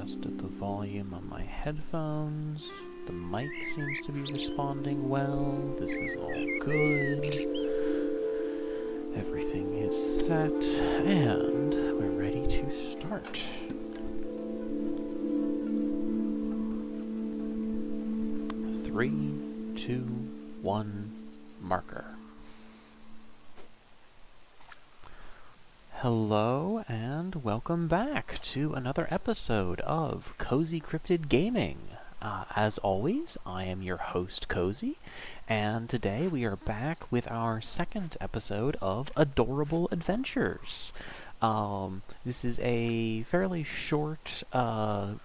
adjusted the volume on my headphones. The mic seems to be responding well. This is all good. Everything is set, and we're ready to start. Three, two, one, marker. Hello, and welcome back to another episode of Cozy Cryptid Gaming. As always, I am your host, Cozy, and today we are back with our second episode of Adorable Adventures. This is a fairly short,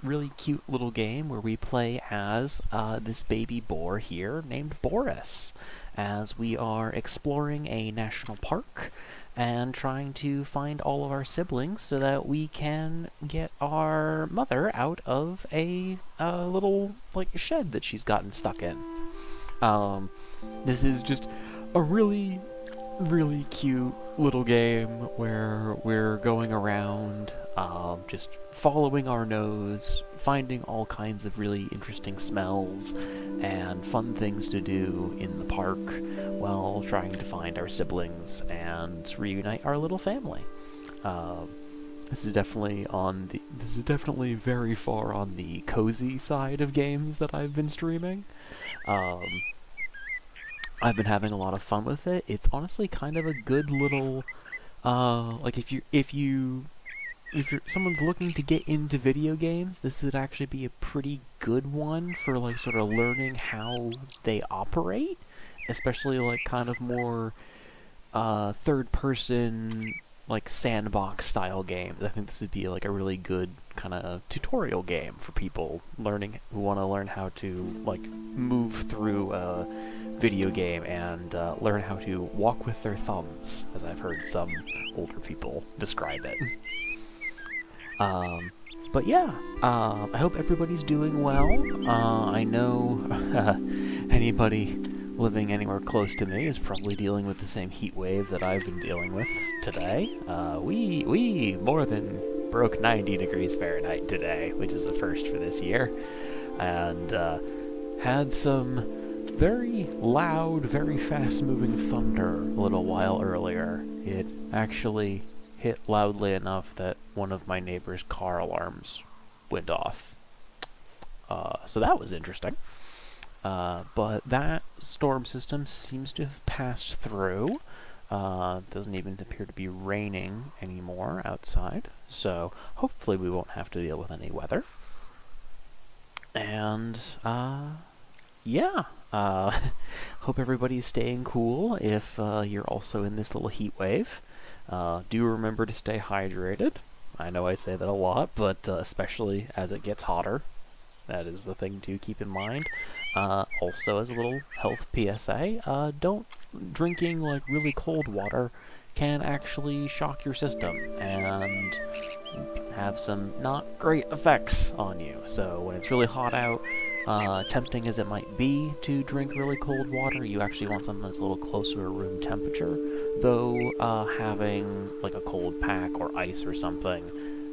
really cute little game where we play as this baby boar here named Boris, as we are exploring a national park and trying to find all of our siblings so that we can get our mother out of a little shed that she's gotten stuck in. This is just a really cute little game where we're going around just following our nose, finding all kinds of really interesting smells and fun things to do in the park while trying to find our siblings and reunite our little family. This is definitely very far on the cozy side of games that I've been streaming. I've been having a lot of fun with it. It's honestly kind of a good little, if you're someone's looking to get into video games, this would actually be a pretty good one for sort of learning how they operate, especially kind of more third person sandbox style games. I think this would be a really good kind of tutorial game for people who want to learn how to move through a video game and learn how to walk with their thumbs, as I've heard some older people describe it. But yeah, I hope everybody's doing well. I know anybody living anywhere close to me is probably dealing with the same heat wave that I've been dealing with today. We more than broke 90 degrees Fahrenheit today, which is the first for this year, and had some very loud, very fast-moving thunder a little while earlier. It actually hit loudly enough that one of my neighbor's car alarms went off. So that was interesting. But that storm system seems to have passed through. Doesn't even appear to be raining anymore outside, so hopefully we won't have to deal with any weather. And, yeah. Hope everybody's staying cool if you're also in this little heat wave. Do remember to stay hydrated. I know I say that a lot, but especially as it gets hotter, that is the thing to keep in mind. Also, as a little health PSA, drinking really cold water can actually shock your system and have some not great effects on you. So when it's really hot out, tempting as it might be to drink really cold water, you actually want something that's a little closer to room temperature, though having a cold pack or ice or something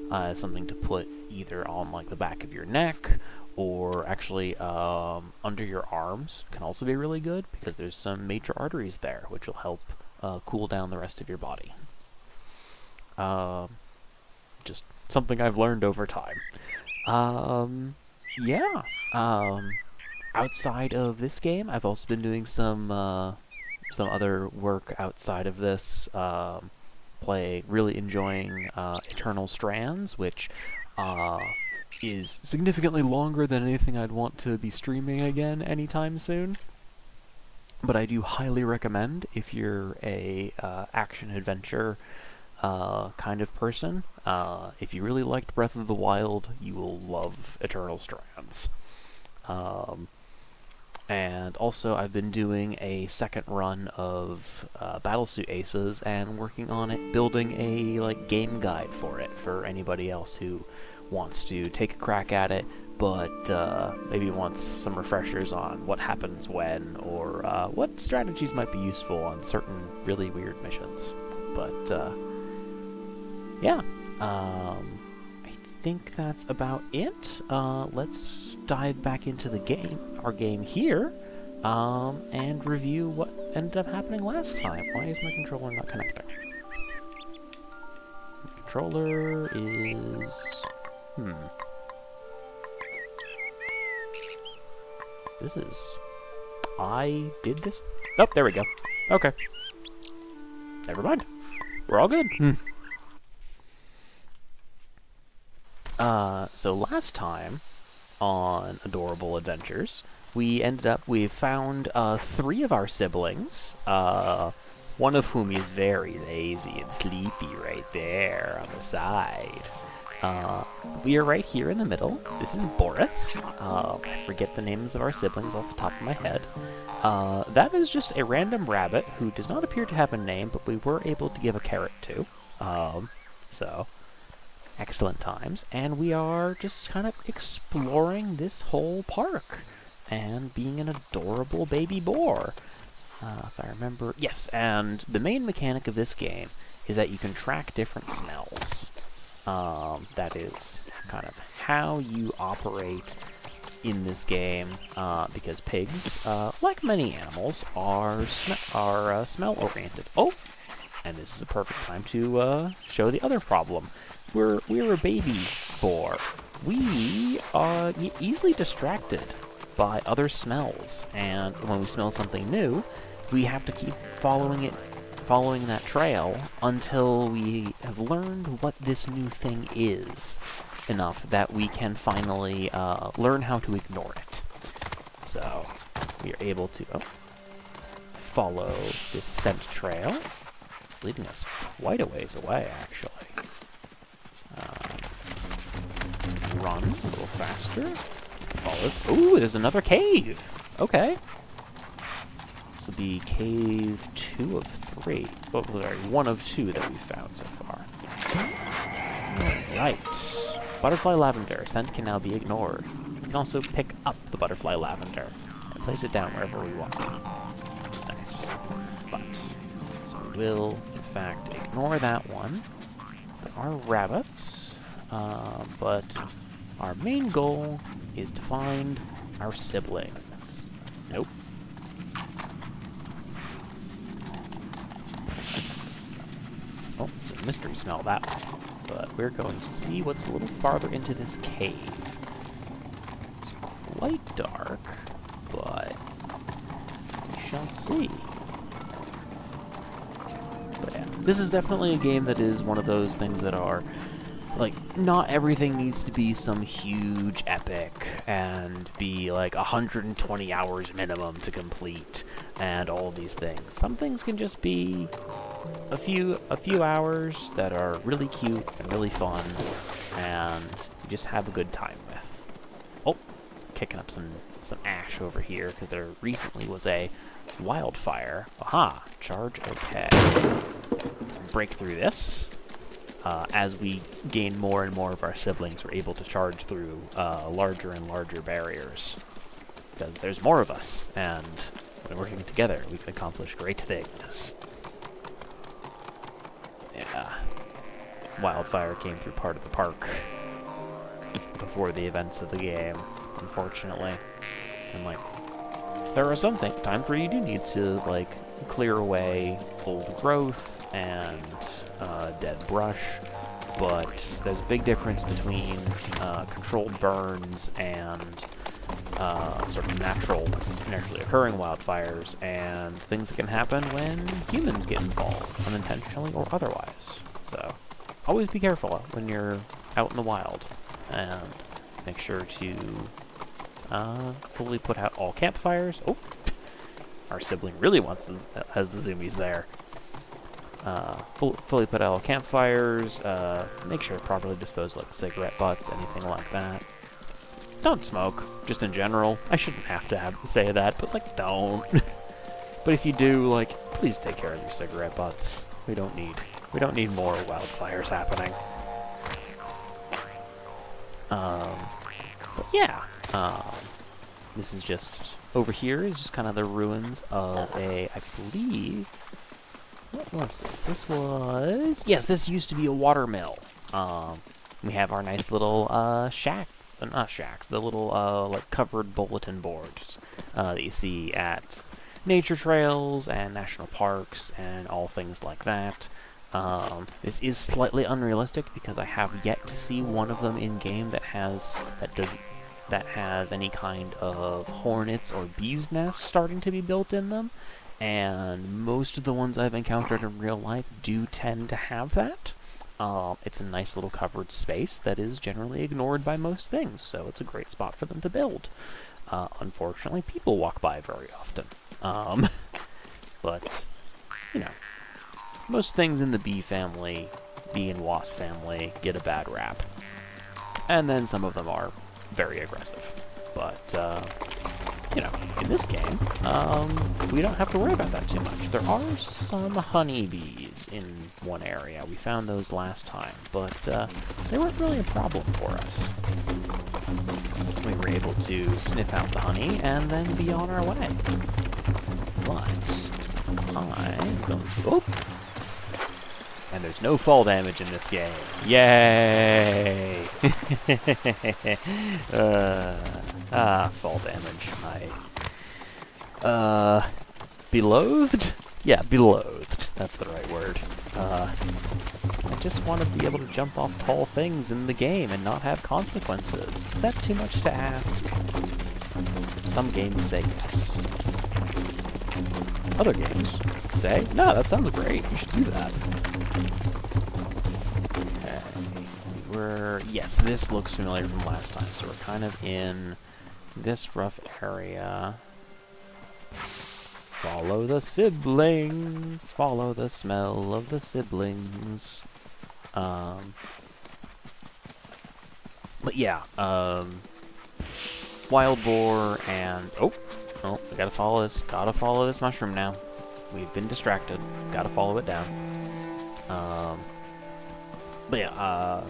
to put either on the back of your neck or actually under your arms can also be really good, because there's some major arteries there, which will help cool down the rest of your body. Just something I've learned over time. Yeah. Outside of this game, I've also been doing some other work outside of this. Really enjoying Eternal Strands, which is significantly longer than anything I'd want to be streaming again anytime soon. But I do highly recommend if you're a action-adventure kind of person. If you really liked Breath of the Wild, you will love Eternal Strands. And also, I've been doing a second run of Battlesuit Aces and working on it, building a game guide for it for anybody else who wants to take a crack at it, but maybe wants some refreshers on what happens when, or what strategies might be useful on certain really weird missions. But yeah, I think that's about it. Let's dive back into the game, our game here, and review what ended up happening last time. Why is my controller not connecting? My controller is... This is... I did this? Oh, there we go. Okay. Never mind. We're all good. So last time on Adorable Adventures, we found 3 of our siblings, one of whom is very lazy and sleepy right there on the side. We are right here in the middle. This is Boris. I forget the names of our siblings off the top of my head. That is just a random rabbit who does not appear to have a name, but we were able to give a carrot to. So, excellent times. And we are just kind of exploring this whole park and being an adorable baby boar. If I remember... Yes, and the main mechanic of this game is that you can track different smells. That is kind of how you operate in this game, because pigs, like many animals, are smell-oriented. Oh! And this is a perfect time to show the other problem. We're a baby boar. We are easily distracted by other smells, and when we smell something new, we have to keep following that trail until we have learned what this new thing is enough that we can finally learn how to ignore it. So we are able to follow this scent trail. It's leading us quite a ways away, actually. Run a little faster. Follow this. Ooh, there's another cave. Okay. This will be cave 2 of 3. Oh, sorry, 1 of 2 that we've found so far. Right. Butterfly lavender. Scent can now be ignored. We can also pick up the butterfly lavender and place it down wherever we want, which is nice. But, so we will, in fact, ignore that one. There are rabbits, but our main goal is to find our siblings. Nope. Oh, it's a mystery smell, that one. But we're going to see what's a little farther into this cave. It's quite dark, but we shall see. But yeah, this is definitely a game that is one of those things that are, like, not everything needs to be some huge epic and be like 120 hours minimum to complete and all these things. Some things can just be a few hours that are really cute and really fun and you just have a good time with. Oh, kicking up some ash over here because there recently was a wildfire. Aha, charge okay. Break through this. As we gain more and more of our siblings, we're able to charge through larger and larger barriers. Because there's more of us, and when working together, we can accomplish great things. Yeah. Wildfire came through part of the park before the events of the game, unfortunately. And, like, there are some times where you do need to, like, clear away old growth and dead brush, but there's a big difference between controlled burns and sort of naturally occurring wildfires and things that can happen when humans get involved, unintentionally or otherwise. So always be careful when you're out in the wild, and make sure to fully put out all campfires. Oh, our sibling really has the zoomies there. Fully put out all campfires, make sure to properly dispose of cigarette butts, anything like that. Don't smoke, just in general. I shouldn't have to say that, but, like, don't. But if you do, like, please take care of your cigarette butts. We don't need more wildfires happening. But yeah, this is just, over here is just kind of the ruins of I believe, what was this? Yes, this used to be a water mill. we have our nice little shack, not shacks, the little like covered bulletin boards that you see at nature trails and national parks and all things like that. This is slightly unrealistic because I have yet to see one of them in game that has any kind of hornets or bees nests starting to be built in them, and most of the ones I've encountered in real life do tend to have that. It's a nice little covered space that is generally ignored by most things, so it's a great spot for them to build. Unfortunately, people walk by very often. But, you know, most things in the bee family, bee and wasp family, get a bad rap. And then some of them are very aggressive. But, you know, in this game, we don't have to worry about that too much. There are some honeybees in one area. We found those last time, but they weren't really a problem for us. We were able to sniff out the honey and then be on our way. But I'm going to... Oh! And there's no fall damage in this game. Yay! Fall damage. Beloathed? Yeah, beloathed. That's the right word. I just want to be able to jump off tall things in the game and not have consequences. Is that too much to ask? Some games say yes. Other games say, no, that sounds great. You should do that. Okay. Yes, this looks familiar from last time, so we're kind of in this rough area. Follow the siblings. Follow the smell of the siblings. But yeah, wild boar and oh, I gotta follow this. Gotta follow this mushroom now. We've been distracted. Gotta follow it down. But yeah,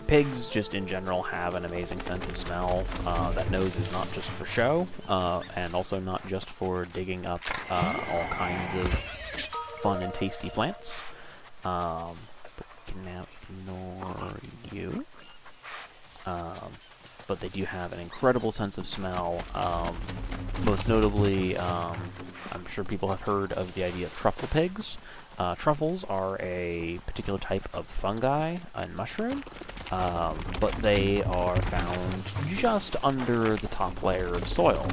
pigs just in general have an amazing sense of smell. That nose is not just for show, and also not just for digging up all kinds of fun and tasty plants. But we can now ignore you. But they do have an incredible sense of smell. Most notably, I'm sure people have heard of the idea of truffle pigs. Truffles are a particular type of fungi and mushroom, but they are found just under the top layer of soil.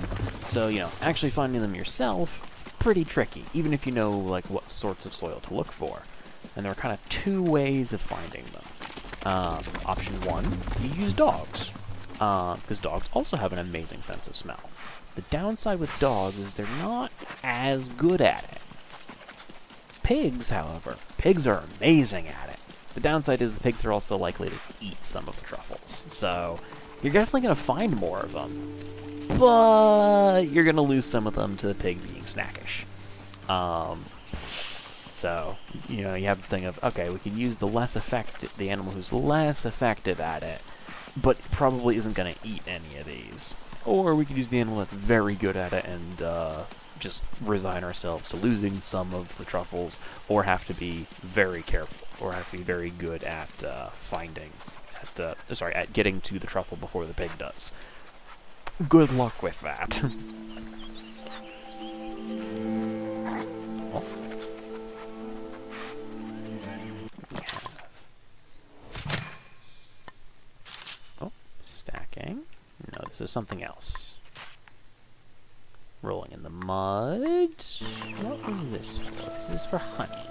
So, you know, actually finding them yourself, pretty tricky, even if you know, like, what sorts of soil to look for. And there are kind of two ways of finding them. Option one, you use dogs, because dogs also have an amazing sense of smell. The downside with dogs is they're not as good at it. Pigs, however, pigs are amazing at it. The downside is the pigs are also likely to eat some of the truffles, so you're definitely going to find more of them, but you're going to lose some of them to the pig being snackish. So, you know, you have the thing of, okay, we can use the animal who's less effective at it, but probably isn't going to eat any of these. Or we could use the animal that's very good at it and just resign ourselves to losing some of the truffles, or have to be very careful, or have to be very good at at getting to the truffle before the pig does. Good luck with that. Stacking. No, this is something else. Rolling in the mud. What was this for? This is for honey.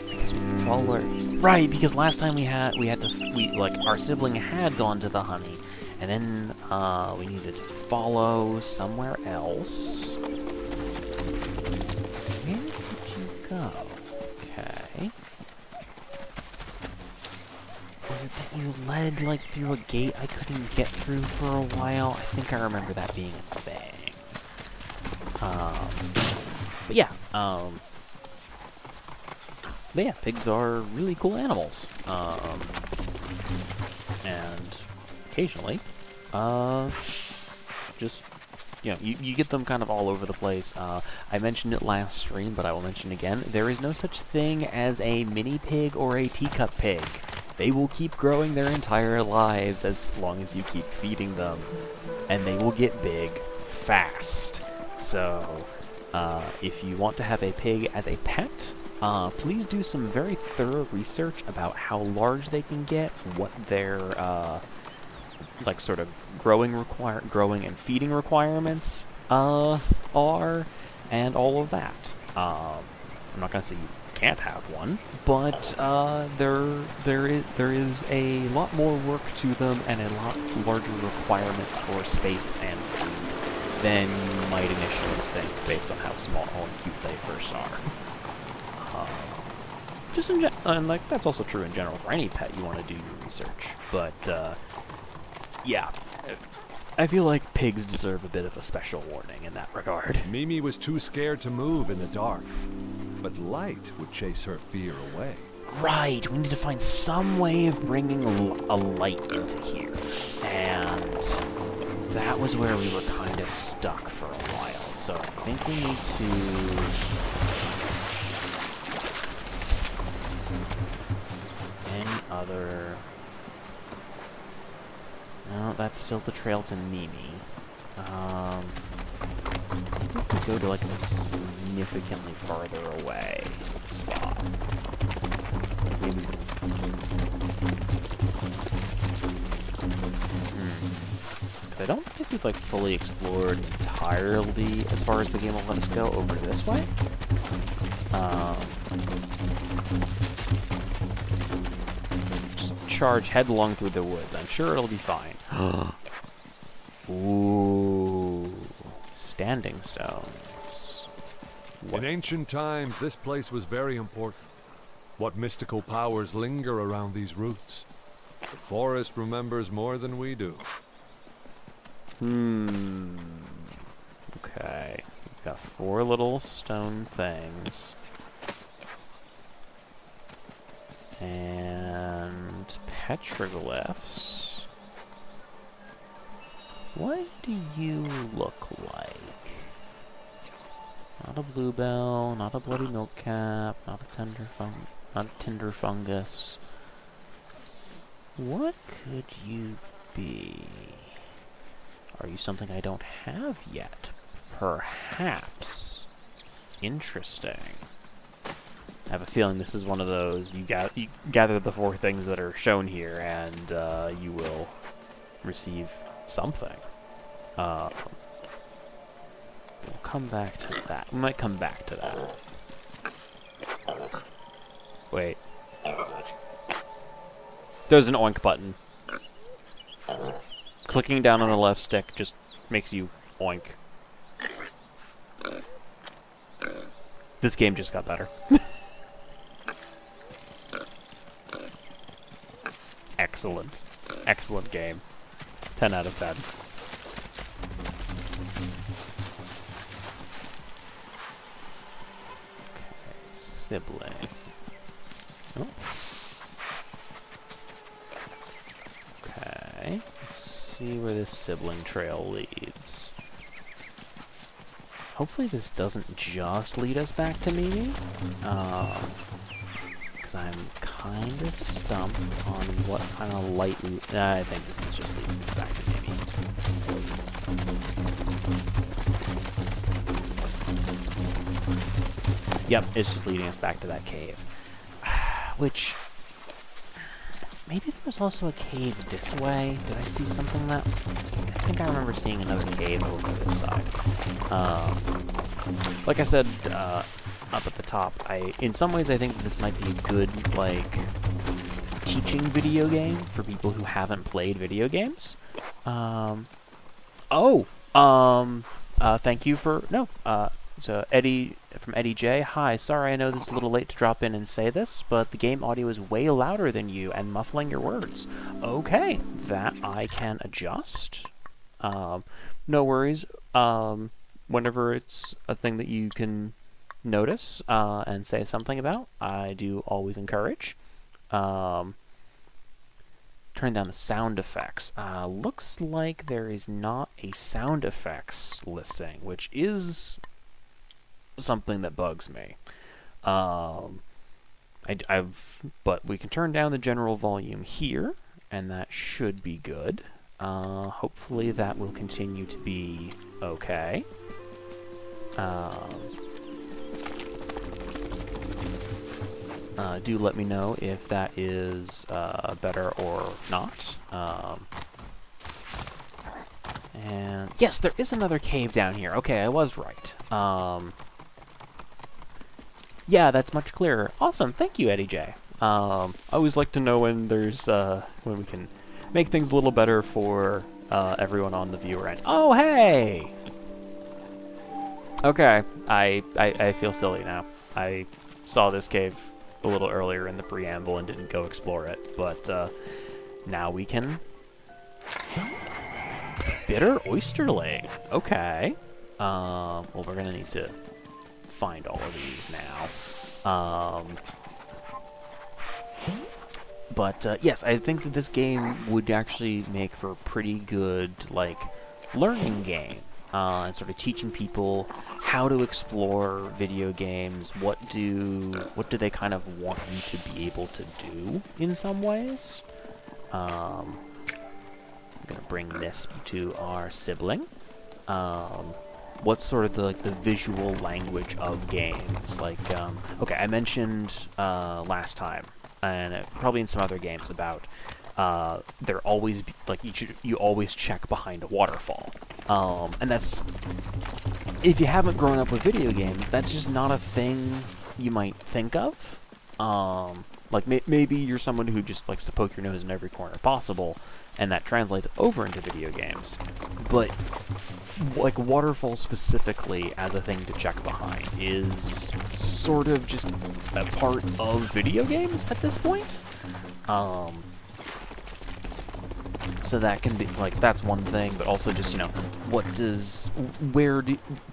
I guess we follow. Right, because last time our sibling had gone to the honey, and then we needed to follow somewhere else. Where did you go? Okay. Was it that you led, like, through a gate I couldn't get through for a while? I think I remember that being a thing. But yeah, pigs are really cool animals. And occasionally, just you get them kind of all over the place. I mentioned it last stream, but I will mention again. There is no such thing as a mini pig or a teacup pig. They will keep growing their entire lives as long as you keep feeding them, and they will get big fast. So, if you want to have a pig as a pet, please do some very thorough research about how large they can get, what their like sort of growing and feeding requirements are, and all of that. I'm not gonna say you can't have one, but there is a lot more work to them and a lot larger requirements for space and food than you might initially think, based on how small and cute they first are. Just in and like that's also true in general for any pet you want to do your research, but yeah. I feel like pigs deserve a bit of a special warning in that regard. Mimi was too scared to move in the dark, but light would chase her fear away. Right, we need to find some way of bringing a light into here. And that was where we were kind of stuck for a while. So I think we need to... Any other... No, that's still the trail to Mimi. Maybe if we go to like a significantly farther away spot. Maybe. Because I don't think we've like fully explored entirely as far as the game will let us go over this way. Charge headlong through the woods. I'm sure it'll be fine. Ooh. Standing stones. In ancient times, this place was very important. What mystical powers linger around these roots? The forest remembers more than we do. Okay. We've got 4 little stone things. And petroglyphs. What do you look like? Not a bluebell, not a bloody milkcap, not a tender fungus. What could you be? Are you something I don't have yet? Perhaps. Interesting. I have a feeling this is one of those, you gather the 4 things that are shown here, and you will receive something. We'll come back to that. We might come back to that. Wait. There's an oink button. Clicking down on the left stick just makes you oink. This game just got better. Excellent. Excellent game. 10 out of 10. Okay, sibling. Oh. Okay, let's see where this sibling trail leads. Hopefully this doesn't just lead us back to Mimi. Because I'm kind of stumped on what kind of light we... I think this is just leading us back to Mimi. Yep, it's just leading us back to that cave. Which... Maybe there was also a cave this way. Did I see something that... I think I remember seeing another cave over this side. Like I said, up at the top, in some ways I think this might be a good, like, teaching video game for people who haven't played video games. Thank you for... No, so Eddie... From Eddie J. Hi, sorry I know this is a little late to drop in and say this, but the game audio is way louder than you and muffling your words. Okay, that I can adjust. No worries. Whenever it's a thing that you can notice and say something about, I do always encourage. turn down the sound effects. Looks like there is not a sound effects listing, which is something that bugs me. But we can turn down the general volume here, and that should be good. Hopefully that will continue to be okay. Do let me know if that is better or not. And yes, there is another cave down here. Okay, I was right. Yeah, that's much clearer. Awesome, thank you, Eddie J. I always like to know when there's when we can make things a little better for everyone on the viewer end. Oh, hey! Okay, I feel silly now. I saw this cave a little earlier in the preamble and didn't go explore it, but now we can... Bitter oysterling. Okay. Well, we're gonna need to find all of these now. But yes, I think that this game would actually make for a pretty good, like, learning game. And sort of teaching people how to explore video games. What do they kind of want you to be able to do in some ways? I'm gonna bring this to our sibling. What's sort of the visual language of games? Like, okay, I mentioned last time, and probably in some other games about there always be, like you always check behind a waterfall. And that's, if you haven't grown up with video games, that's just not a thing you might think of. Like, maybe you're someone who just likes to poke your nose in every corner possible, and that translates over into video games. But, like, waterfall specifically as a thing to check behind is sort of just a part of video games at this point. So that can be, like, that's one thing, but also just, you know,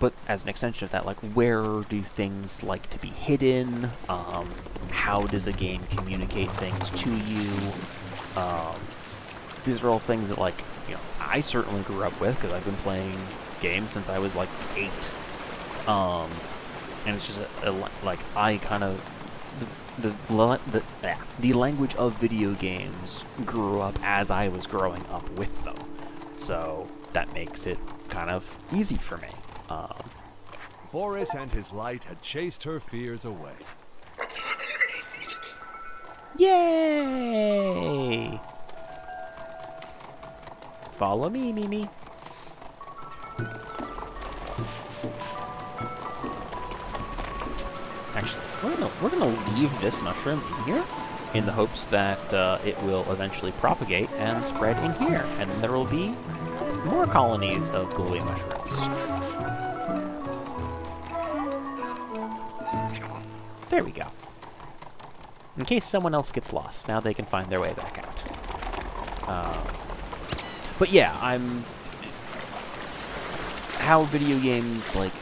but as an extension of that, like, where do things like to be hidden? How does a game communicate things to you? These are all things that, like, you know, I certainly grew up with, because I've been playing games since I was, like, 8. And it's just, like, I kind of... The language of video games grew up as I was growing up with them, so that makes it kind of easy for me. Boris and his light had chased her fears away. Yay! Follow me, Mimi. Actually, we're gonna leave this mushroom in here in the hopes that it will eventually propagate and spread in here, and there will be more colonies of glowing mushrooms. There we go. In case someone else gets lost, now they can find their way back out. But yeah, how video games, like,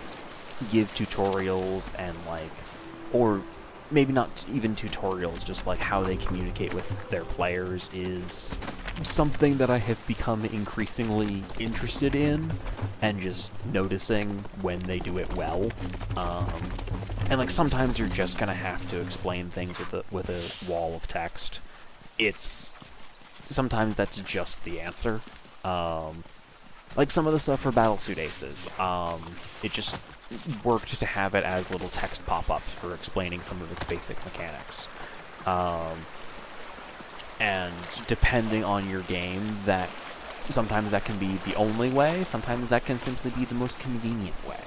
give tutorials and, like, or maybe not even tutorials, just like how they communicate with their players is something that I have become increasingly interested in, and just noticing when they do it well. And like sometimes you're just gonna have to explain things with a wall of text. Sometimes that's just the answer. Like some of the stuff for Battlesuit Aces, it just worked to have it as little text pop-ups for explaining some of its basic mechanics. And depending on your game, sometimes that can be the only way, sometimes that can simply be the most convenient way.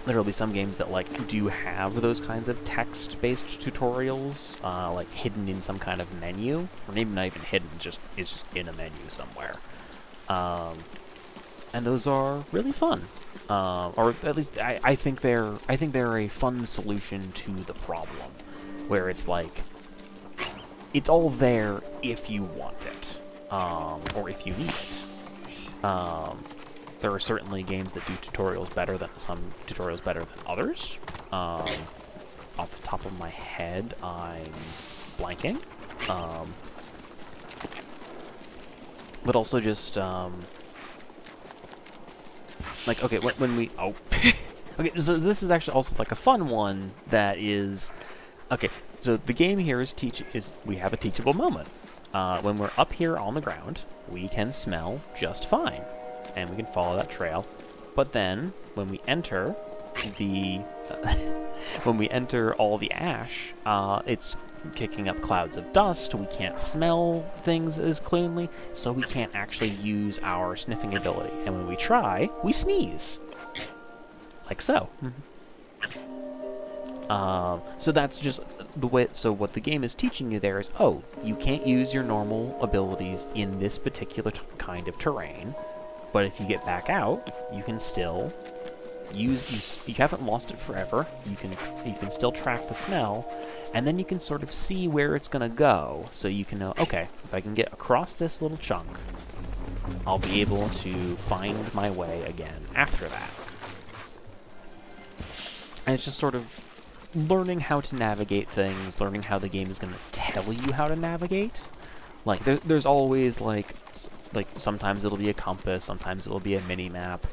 There'll be some games that like do have those kinds of text-based tutorials, like hidden in some kind of menu, or maybe not even hidden, it's just in a menu somewhere. And those are really fun, or at least I think they're a fun solution to the problem, where it's like it's all there if you want it, or if you need it. There are certainly games that do tutorials better than others. Off the top of my head, I'm blanking. But also just, like, okay, when we, okay, so this is actually also, like, a fun one that is, okay, so the game here is we have a teachable moment. When we're up here on the ground, we can smell just fine, and we can follow that trail. But then, when we enter the, when we enter all the ash, it's kicking up clouds of dust. We can't smell things as cleanly, so we can't actually use our sniffing ability. And when we try, we sneeze. Like so. So that's just the way. So what the game is teaching you there is, oh, you can't use your normal abilities in this particular kind of terrain, but if you get back out, you can still you haven't lost it forever. You can still track the smell, and then you can sort of see where it's gonna go. So you can know, okay, if I can get across this little chunk, I'll be able to find my way again after that. And it's just sort of learning how to navigate things, learning how the game is going to tell you how to navigate. Like, there's always, like, sometimes it'll be a compass, sometimes it'll be a mini-map.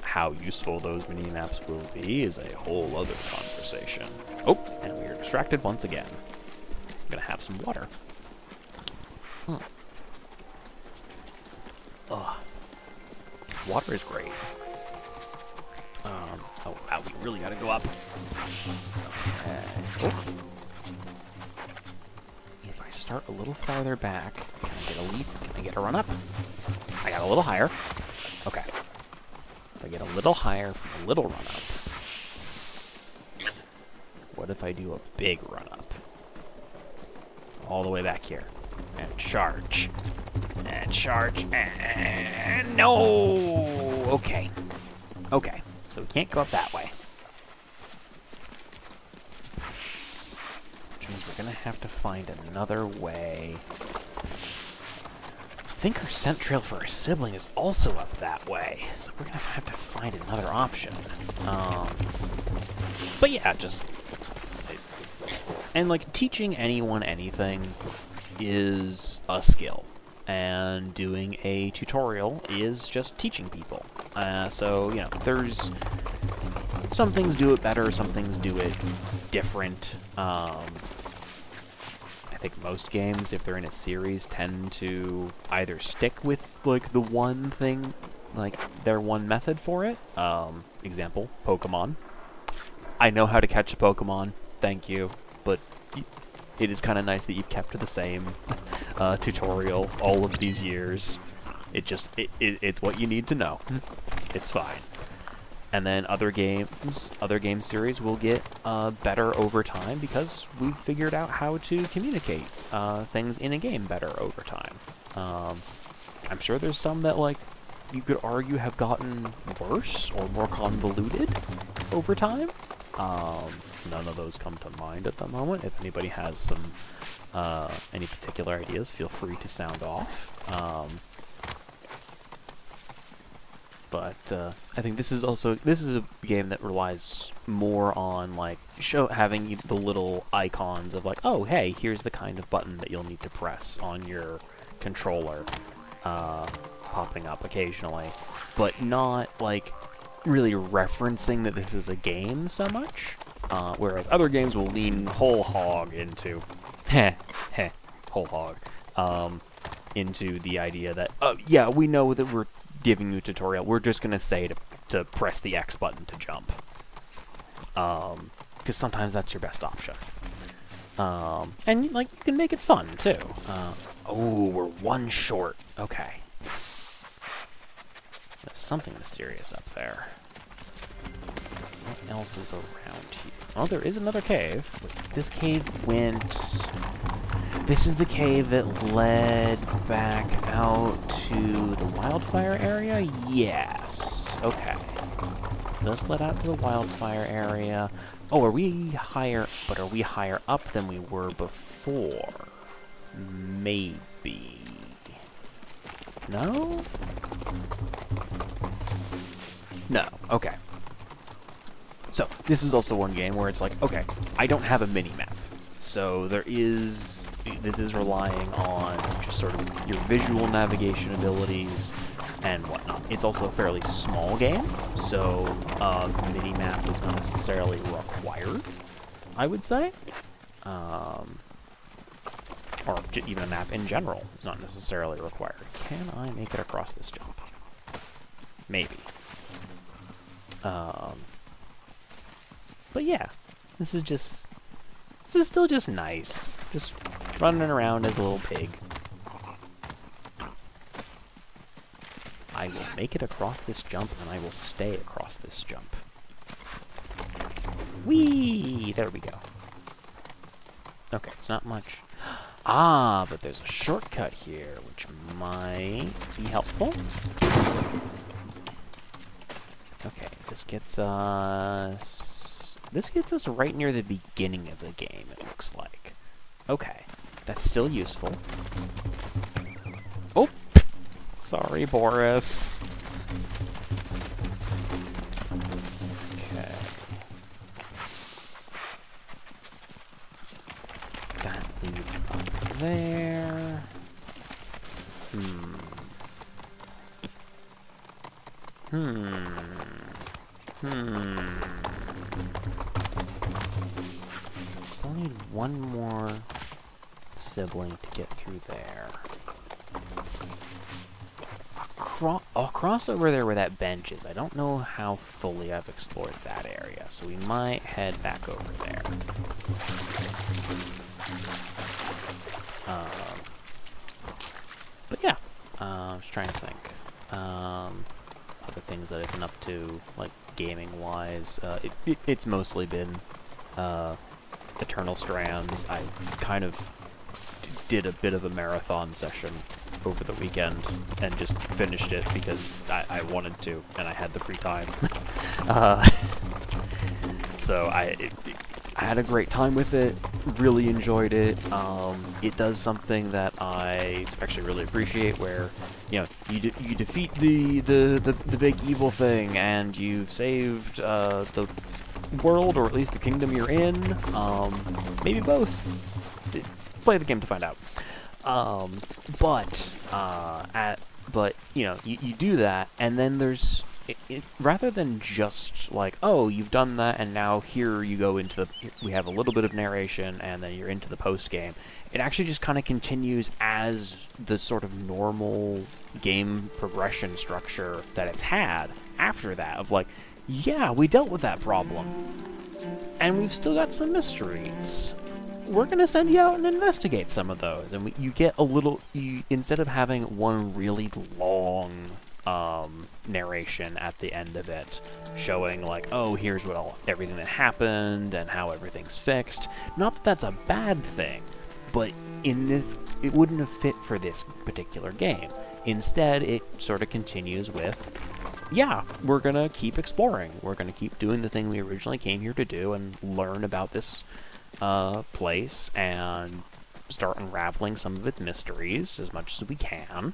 How useful those mini-maps will be is a whole other conversation. Oh, and we are distracted once again. I'm going to have some water. Ugh. Water is great. Oh, wow, we really gotta go up. Oh. If I start a little farther back, can I get a leap? Can I get a run up? I got a little higher. Okay. If I get a little higher from a little run up, what if I do a big run up? All the way back here. And charge. And charge. And no! Okay. Okay. So we can't go up that way. Which means we're gonna have to find another way. I think our scent trail for our sibling is also up that way, so we're gonna have to find another option. But yeah, just... And, like, teaching anyone anything is a skill. And doing a tutorial is just teaching people. So, you know, there's... Some things do it better, some things do it different. I think most games, if they're in a series, tend to either stick with, like, the one thing, like, their one method for it. Example, Pokemon. I know how to catch a Pokemon, thank you, but it is kind of nice that you've kept to the same tutorial all of these years. It's what you need to know. It's fine. And then other game series will get better over time because we've figured out how to communicate things in a game better over time. I'm sure there's some that, like, you could argue have gotten worse or more convoluted over time. None of those come to mind at the moment. If anybody has some any particular ideas, feel free to sound off. But I think this is a game that relies more on, like, having the little icons of, like, oh, hey, here's the kind of button that you'll need to press on your controller, popping up occasionally, but not, like, really referencing that this is a game so much. Whereas other games will lean whole hog into, whole hog, into the idea that, yeah, we know that we're giving you a tutorial. We're just gonna say to press the X button to jump, because sometimes that's your best option. And, like, you can make it fun too. Oh, we're one short. Okay. There's something mysterious up there. What else is around here? Oh, there is another cave. This cave went... This is the cave that led back out to the wildfire area? Yes. Okay. So this led out to the wildfire area. Oh, are we higher... But are we higher up than we were before? Maybe. No? No. Okay. So, this is also one game where it's like, okay, I don't have a mini-map. So there is this is relying on just sort of your visual navigation abilities and whatnot. It's also a fairly small game, so mini-map is not necessarily required, I would say. Or even a map in general is not necessarily required. Can I make it across this jump? Maybe. But yeah, this is still just nice. Just running around as a little pig. I will make it across this jump, and I will stay across this jump. Whee! There we go. Okay, it's not much. Ah, but there's a shortcut here, which might be helpful. Okay, this gets us right near the beginning of the game, it looks like. Okay, that's still useful. Oh! Sorry, Boris. Okay. That leads up there. Still need one more sibling to get through there. I'll cross over there where that bench is. I don't know how fully I've explored that area, so we might head back over there. But yeah, I was trying to think. Other things that I've been up to, like gaming-wise. It's mostly been Eternal Strands. I kind of did a bit of a marathon session over the weekend and just finished it because I wanted to and I had the free time. So I had a great time with it, really enjoyed it. It does something that I actually really appreciate, where you defeat the big evil thing and you've saved the world, or at least the kingdom you're in. Maybe both. Play the game to find out. But you do that, and then there's rather than just like, oh, you've done that, and now here you go into we have a little bit of narration, and then you're into the post game. It actually just kind of continues as the sort of normal game progression structure that it's had after that. Of like, yeah, we dealt with that problem, and we've still got some mysteries. We're going to send you out and investigate some of those. And you get a little... instead of having one really long narration at the end of it, showing like, oh, here's everything that happened and how everything's fixed. Not that that's a bad thing, but it wouldn't have fit for this particular game. Instead, it sort of continues with, yeah, we're going to keep exploring. We're going to keep doing the thing we originally came here to do and learn about this place and start unraveling some of its mysteries as much as we can,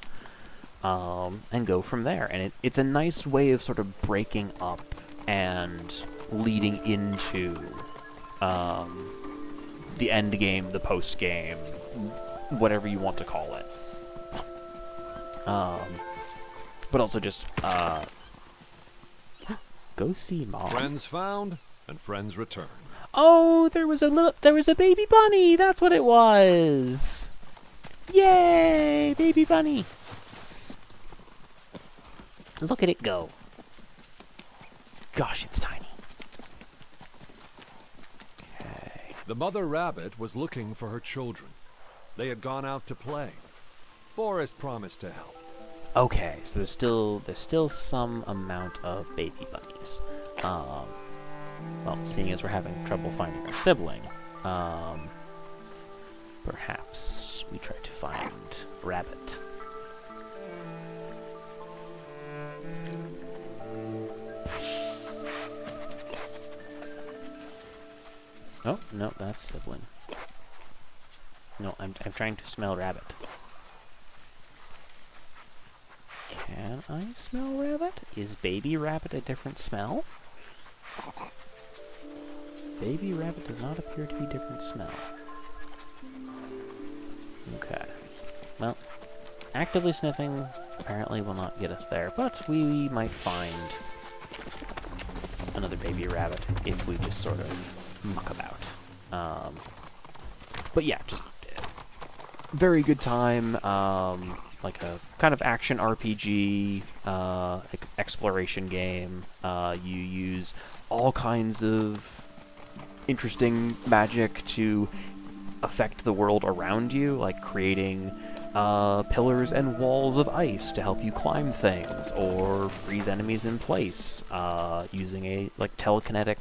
and go from there. And it's a nice way of sort of breaking up and leading into the end game, the post game, whatever you want to call it. But also just go see Mom. Friends found and friends returned. Oh, there was a baby bunny. That's what it was. Yay, baby bunny. Look at it go. Gosh, it's tiny. Okay. The mother rabbit was looking for her children. They had gone out to play. Boris promised to help. Okay, so there's still some amount of baby bunnies. Well, seeing as we're having trouble finding our sibling, perhaps we try to find Rabbit. Oh, no, that's sibling. No, I'm trying to smell Rabbit. Can I smell Rabbit? Is Baby Rabbit a different smell? Baby Rabbit does not appear to be different smell. Okay. Well, actively sniffing apparently will not get us there, but we might find another baby rabbit if we just sort of muck about. But yeah, just very good time. Like a kind of action RPG, exploration game. You use all kinds of interesting magic to affect the world around you, like creating pillars and walls of ice to help you climb things, or freeze enemies in place, using a telekinetic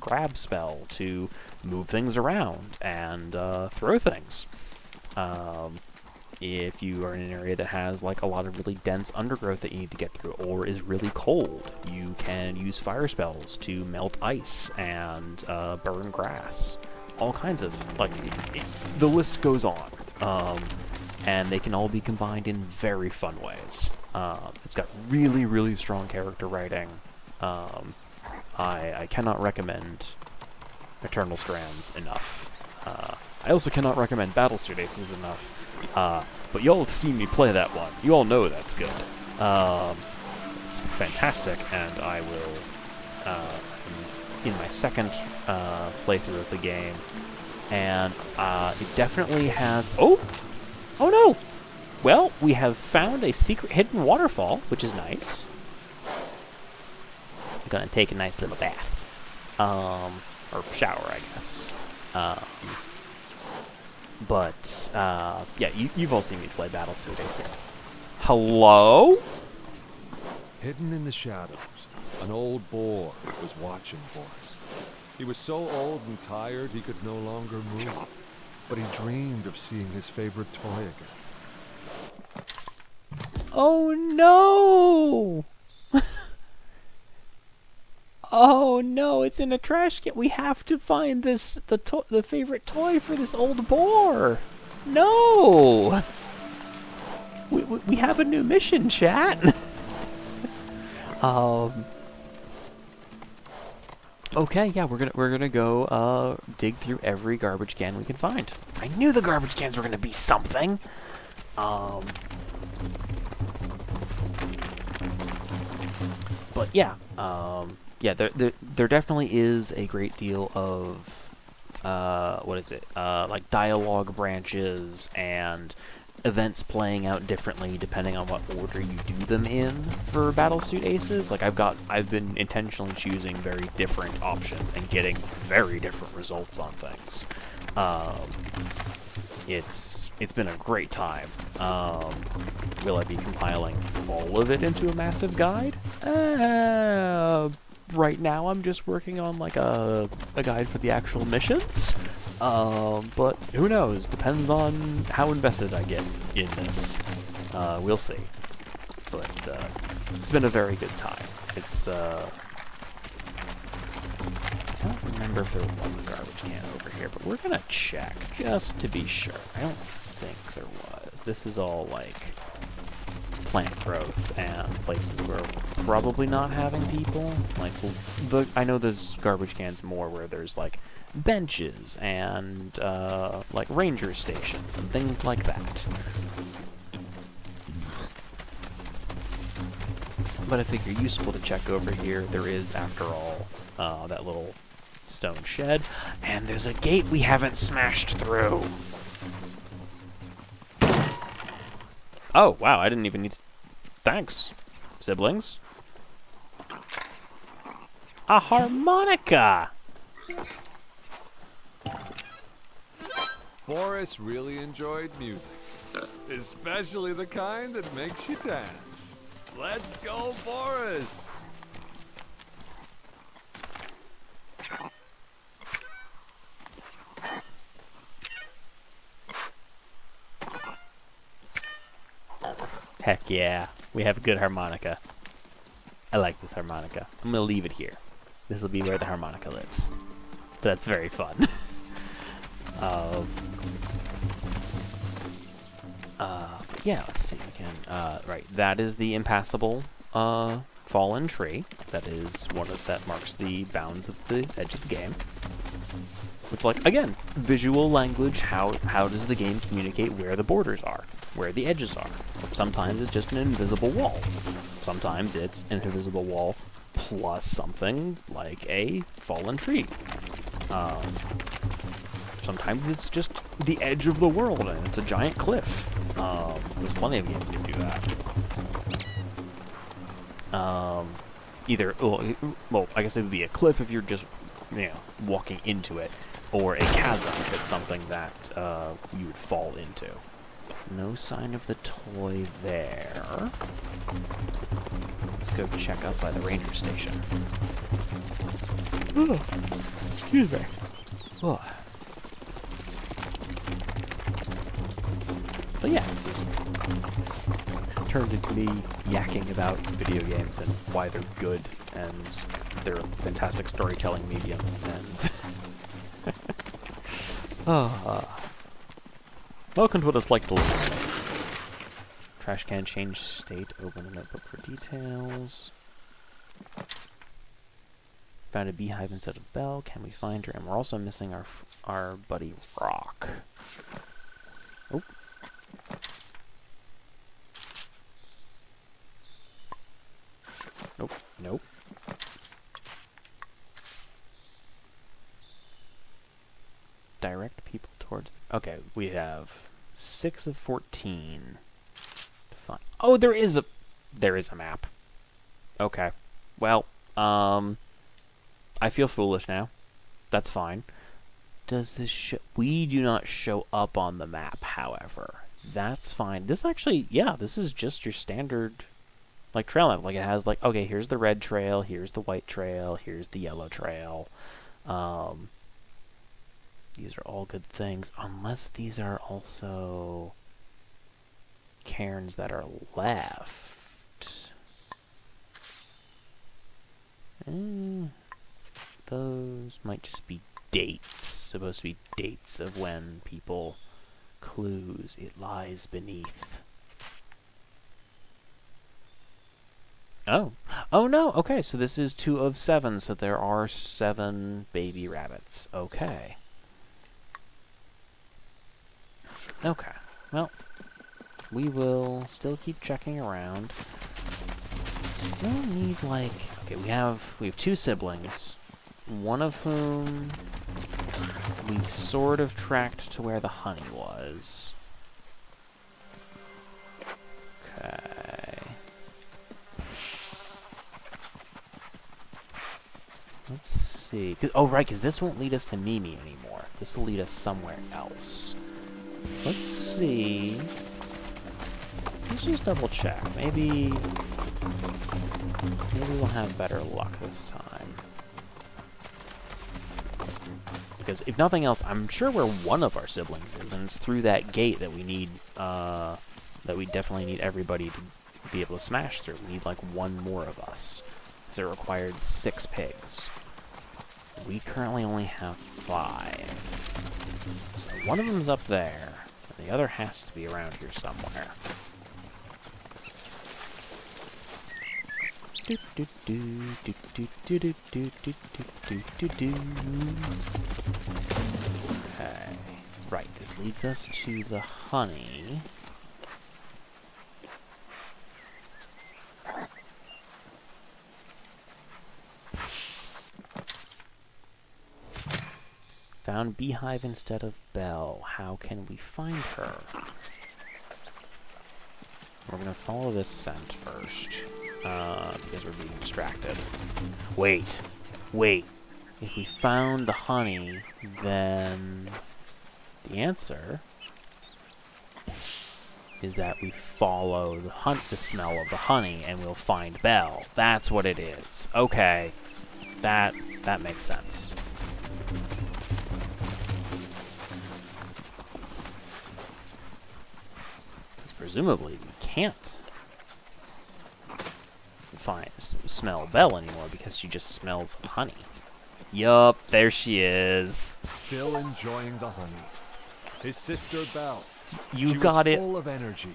grab spell to move things around and throw things. If you are in an area that has like a lot of really dense undergrowth that you need to get through, or is really cold, you can use fire spells to melt ice and burn grass. All kinds of, the list goes on. And they can all be combined in very fun ways. It's got really, really strong character writing. I cannot recommend Eternal Strands enough. I also cannot recommend Battlesuit Aces enough. But y'all have seen me play that one. You all know that's good. It's fantastic, and I will, in my second playthrough of the game, and it definitely has... Oh no! Well, we have found a secret hidden waterfall, which is nice. I'm gonna take a nice little bath. Or shower, I guess. But, yeah, you've all seen me play Battlesuit Aces. Hello? Hidden in the shadows, an old boar was watching Boris. He was so old and tired he could no longer move, but he dreamed of seeing his favorite toy again. Oh no! Oh no, it's in a trash can. We have to find the favorite toy for this old boar. No! We have a new mission, chat. Okay, yeah, we're gonna go dig through every garbage can we can find. I knew the garbage cans were gonna be something. But yeah, yeah, there definitely is a great deal of like dialogue branches and events playing out differently depending on what order you do them in for Battlesuit Aces. Like I've been intentionally choosing very different options and getting very different results on things. It's been a great time. Will I be compiling all of it into a massive guide? Right now I'm just working on like a guide for the actual missions. But who knows? Depends on how invested I get in this. We'll see. But it's been a very good time. It's I don't remember if there was a garbage can over here, but we're gonna check just to be sure. I don't think there was. This is all like plant growth and places where we're probably not having people. Like, I know there's garbage cans more where there's like benches and like ranger stations and things like that. But I figure useful to check over here. There is, after all, that little stone shed, and there's a gate we haven't smashed through. Oh, wow, I didn't even need to... Thanks, siblings. A harmonica! Boris really enjoyed music, especially the kind that makes you dance. Let's go, Boris! Heck yeah, we have a good harmonica. I like this harmonica. I'm gonna leave it here. This will be where the harmonica lives. That's very fun. But yeah, let's see again. Right, that is the impassable fallen tree. That is that marks the bounds of the edge of the game. Which, like, again, visual language. How does the game communicate where the borders are, where the edges are? Sometimes it's just an invisible wall. Sometimes it's an invisible wall plus something like a fallen tree. Sometimes it's just the edge of the world and it's a giant cliff. There's plenty of games that do that. Well, I guess it would be a cliff if you're just, walking into it, or a chasm if it's something that you would fall into. No sign of the toy there. Let's go check up by the ranger station. Oh, excuse me. Oh. But yeah, this is turned into me yakking about video games and why they're good and they're a fantastic storytelling medium. And welcome to what it's like to live. Trash can change state. Open the notebook for details. Found a beehive instead of Belle. Can we find her? And we're also missing our buddy Rock. Oh. Nope. Nope. Direct people towards... Okay, we have 6 of 14 to find. Oh, there is a map. Okay. Well, I feel foolish now. That's fine. Does this show... We do not show up on the map, however. That's fine. This actually... Yeah, this is just your standard... Like, trail map. Like, it has, like, okay, here's the red trail, here's the white trail, here's the yellow trail. These are all good things, unless these are also cairns that are left. Those might just be dates. Supposed to be dates of when people clues. It lies beneath. Oh. Oh no, okay, so this is 2 of 7, so there are 7 baby rabbits. Okay. Okay, well, we will still keep checking around. Still need, like... Okay, we have 2 siblings, one of whom we've sort of tracked to where the honey was. Okay. Let's see. Oh, right, because this won't lead us to Mimi anymore. This will lead us somewhere else. So let's see. Let's just double check. Maybe we'll have better luck this time. Because if nothing else, I'm sure where one of our siblings is, and it's through that gate that we need, that we definitely need everybody to be able to smash through. We need like 1 more of us. So it required 6 pigs. We currently only have 5. So one of them's up there, and the other has to be around here somewhere. Okay, right, this leads us to the honey. Found beehive instead of Belle. How can we find her? We're gonna follow this scent first, because we're being distracted. Wait. If we found the honey, then the answer is that we follow the smell of the honey, and we'll find Belle. That's what it is. Okay, that makes sense. Presumably, we can't smell Belle anymore because she just smells honey. Yup, there she is. Still enjoying the honey. His sister Belle. You she got was it. Full of energy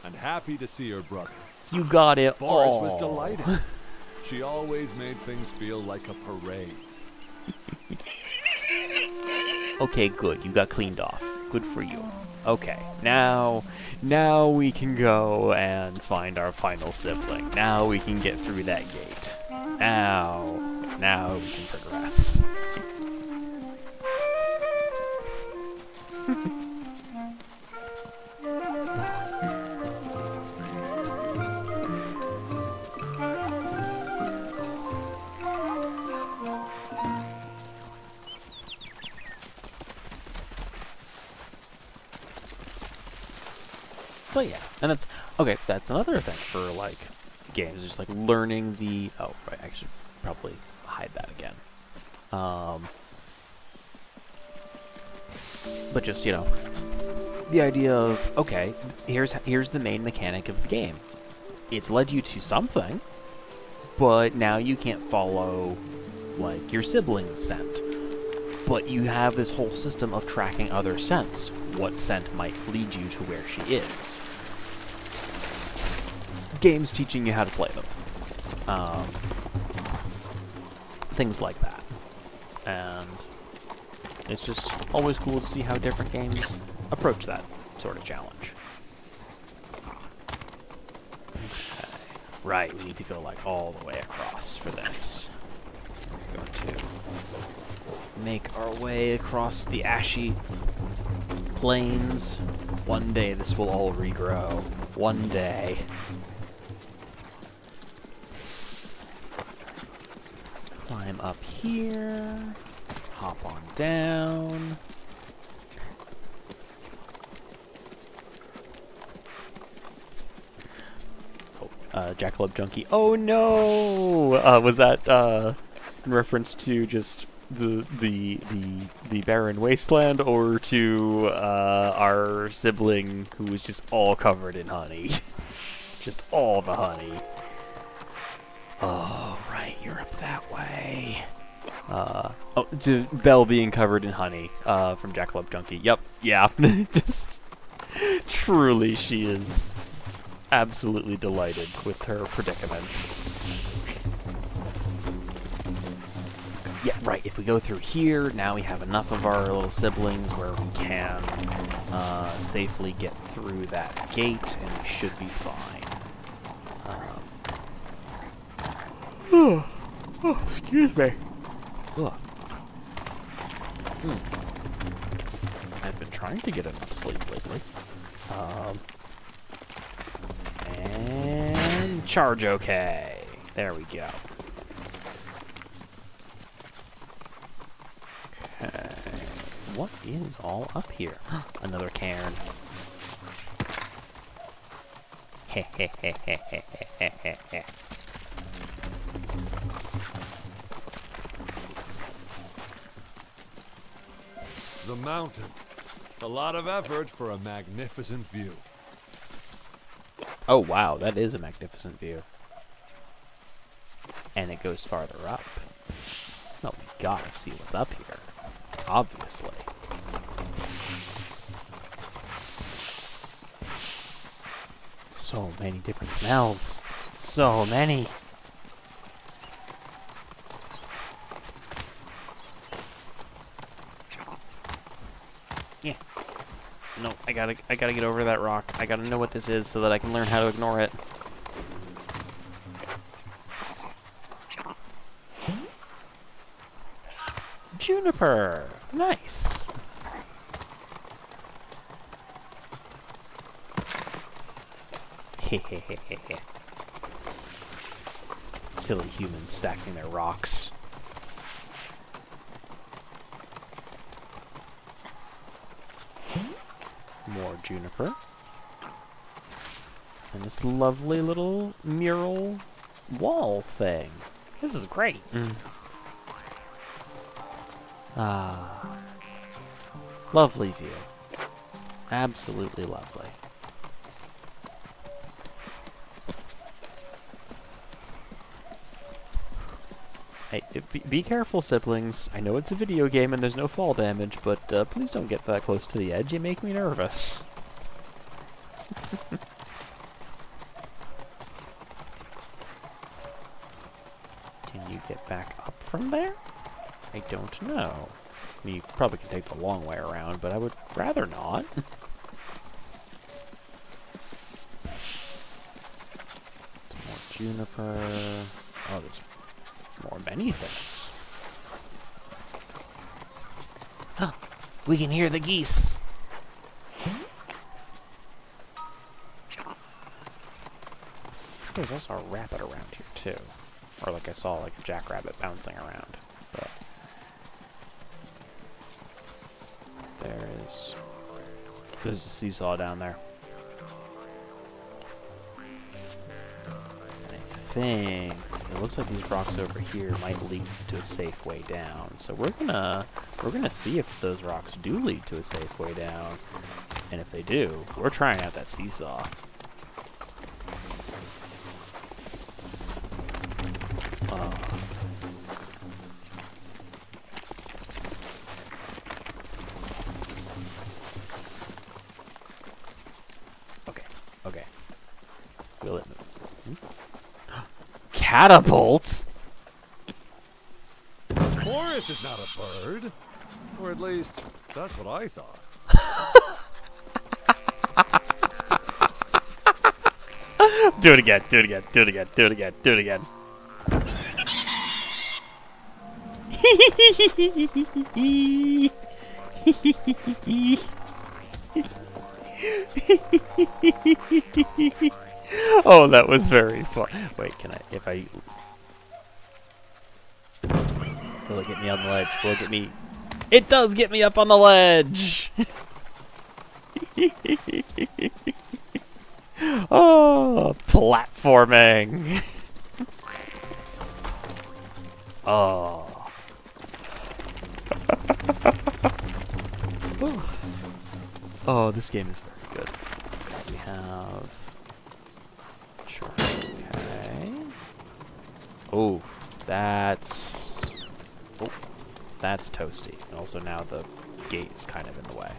and happy to see her brother. You got it. Boris was delighted. She always made things feel like a parade. Okay, good. You got cleaned off. Good for you. Okay, now we can go and find our final sibling. Now we can get through that gate. Now we can progress. But yeah, and that's okay. That's another thing for like games, just like learning the. Oh, right. I should probably hide that again. But just the idea of okay, here's the main mechanic of the game. It's led you to something, but now you can't follow like your sibling's scent. But you have this whole system of tracking other scents. What scent might lead you to where she is. Games teaching you how to play them. Things like that. And it's just always cool to see how different games approach that sort of challenge. Okay. Right, we need to go like all the way across for this. We're going to make our way across the ashy plains. One day this will all regrow. One day. Climb up here. Hop on down. Oh, Jackalope Junkie. Oh no! Was that in reference to just the barren wasteland, or to our sibling who was just all covered in honey? Just all the honey. Oh, right, you're up that way. To Belle being covered in honey from Jackalope Junkie. Yep, yeah. Just truly, she is absolutely delighted with her predicament. Yeah, right, if we go through here, now we have enough of our little siblings where we can safely get through that gate, and we should be fine. Oh, excuse me. Ugh. I've been trying to get enough sleep lately. And charge okay. There we go. Okay. What is all up here? Another cairn. Hehehehehehehe. The mountain. A lot of effort for a magnificent view. Oh wow, that is a magnificent view. And it goes farther up. Well, we gotta see what's up here. Obviously. So many different smells. So many. Yeah. No, I gotta get over that rock. I gotta know what this is so that I can learn how to ignore it. Juniper! Nice! Hehehehe. Silly humans stacking their rocks. More juniper. And this lovely little mural wall thing. This is great. Ah. Lovely view. Absolutely lovely. Hey, be careful, siblings. I know it's a video game and there's no fall damage, but please don't get that close to the edge. You make me nervous. Can you get back up from there? I don't know. I mean, you probably can take the long way around, but I would rather not. Some more juniper. Oh, there's more many things. Huh. We can hear the geese. There's also a rabbit around here, too. Or like I saw, like a jackrabbit bouncing around. But there's a seesaw down there. And I think it looks like these rocks over here might lead to a safe way down. So we're gonna see if those rocks do lead to a safe way down. And if they do, we're trying out that seesaw. Okay. Will it move? Catapult? Boris is not a bird. Or at least, that's what I thought. Do it again, do it again, do it again, do it again, do it again. Oh, that was very fun. Wait, can I, if I... Will it get me on the ledge? Will it get me... It does get me up on the ledge! Oh, platforming! Oh. Oh, this game is very good. We have... Sure. Okay. Oh, that's... Oh, that's toasty. And also now the gate is kind of in the way.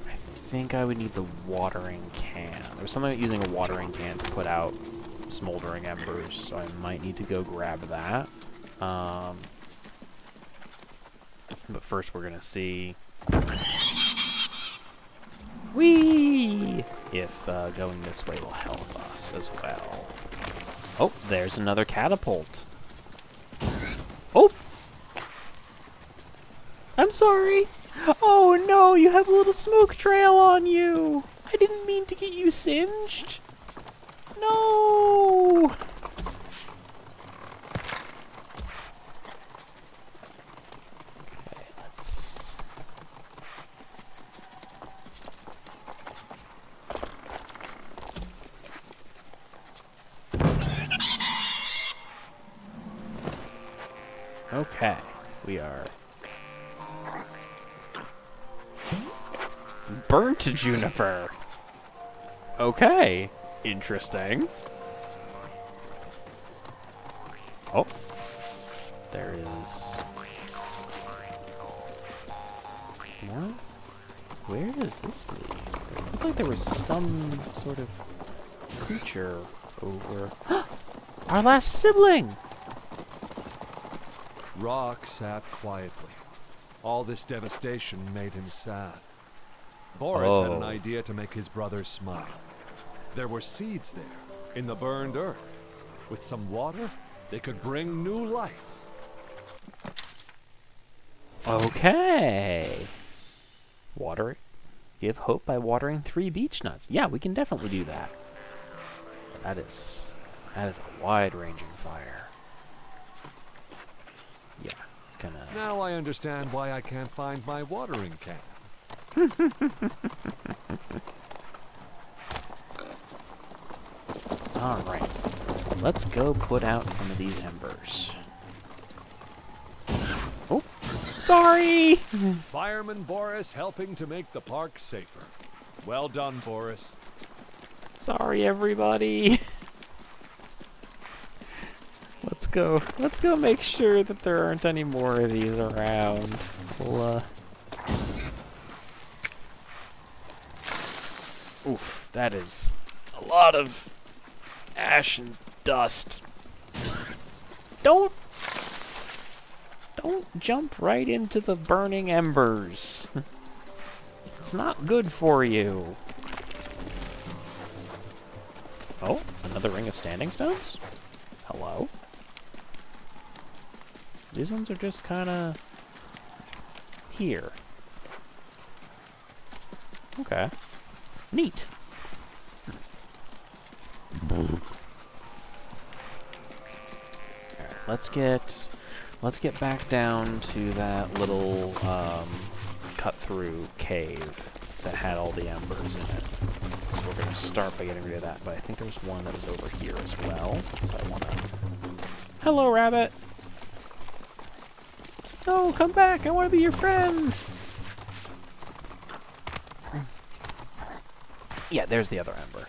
I think I would need the watering can. There's something about using a watering can to put out smoldering embers, so I might need to go grab that. But first we're gonna see... Whee! If going this way will help us as well. Oh, there's another catapult. Oh! I'm sorry! Oh no, you have a little smoke trail on you! I didn't mean to get you singed! No! Okay, let's... Okay, we are... Burnt juniper! Okay, interesting. Oh, there is... What? Where does this lead? It looked like there was some sort of creature over... Our last sibling! Rock sat quietly. All this devastation made him sad. Boris had an idea to make his brother smile. There were seeds there, in the burned earth. With some water, they could bring new life. Okay. Water. Give hope by watering 3 beech nuts. Yeah, we can definitely do that. That is a wide-ranging fire. Yeah, gonna... Now I understand why I can't find my watering can. Alright. Let's go put out some of these embers. Oh, sorry! Fireman Boris helping to make the park safer. Well done, Boris. Sorry, everybody. Let's go make sure that there aren't any more of these around. We'll, Oof, that is a lot of ash and dust. Don't Don't jump right into the burning embers. It's not good for you. Oh, another ring of standing stones? Hello? These ones are just kind of here. Okay. Neat. Alright, let's get back down to that little cut-through cave that had all the embers in it. So we're gonna start by getting rid of that, but I think there's one that was over here as well. So I wanna... Hello, rabbit! No, come back! I wanna be your friend! Yeah, there's the other ember.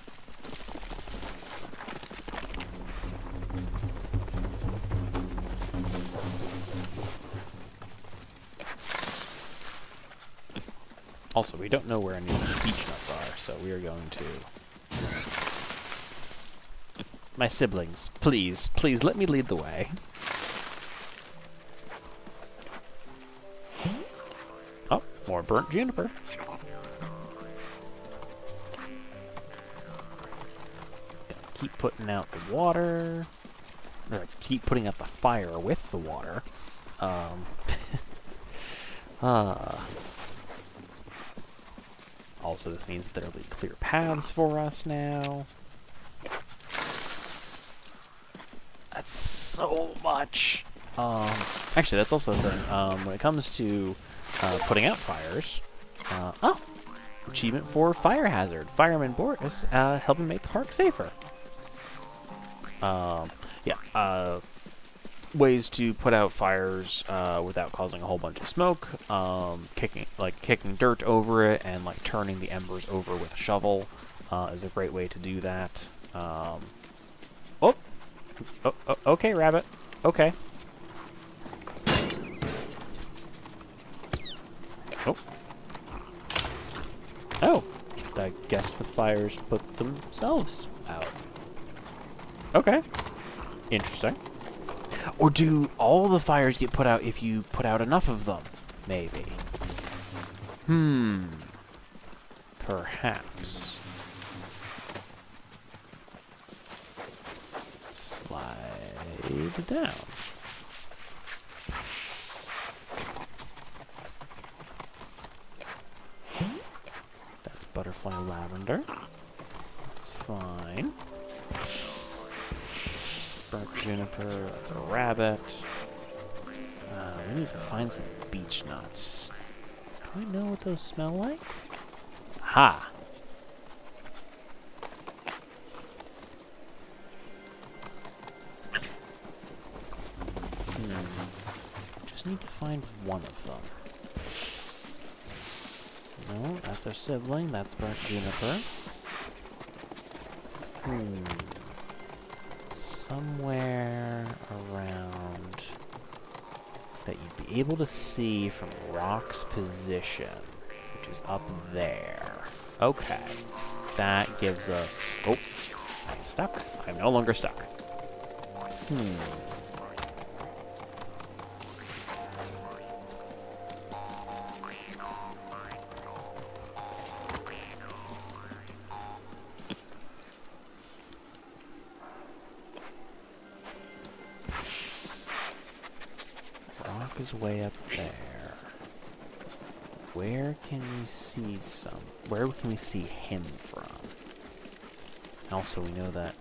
Also, we don't know where any of the beech nuts are, so we are going to... My siblings, please, please let me lead the way. Oh, more burnt juniper. Keep putting out the water. Or keep putting out the fire with the water. Also, this means that there'll be clear paths for us now. That's so much. Actually, that's also a thing. When it comes to putting out fires, oh, achievement for fire hazard. Fireman Boris helping make the park safer. Yeah. Ways to put out fires without causing a whole bunch of smoke. Kicking dirt over it and like turning the embers over with a shovel is a great way to do that. Oh, okay, rabbit. Okay. Oh. Oh. I guess the fires put themselves out. Okay. Interesting. Or do all the fires get put out if you put out enough of them? Maybe. Perhaps. Slide down. That's butterfly lavender. That's fine. Burnt juniper, that's a rabbit. We need to find some beech nuts. Do I know what those smell like? Ha! Just need to find one of them. No, that's our sibling, that's burnt juniper. Somewhere around that you'd be able to see from Rock's position, which is up there. Okay. That gives us... Oh, I'm stuck. I'm no longer stuck. Is way up there. Where can we see where can we see him from? Also, we know that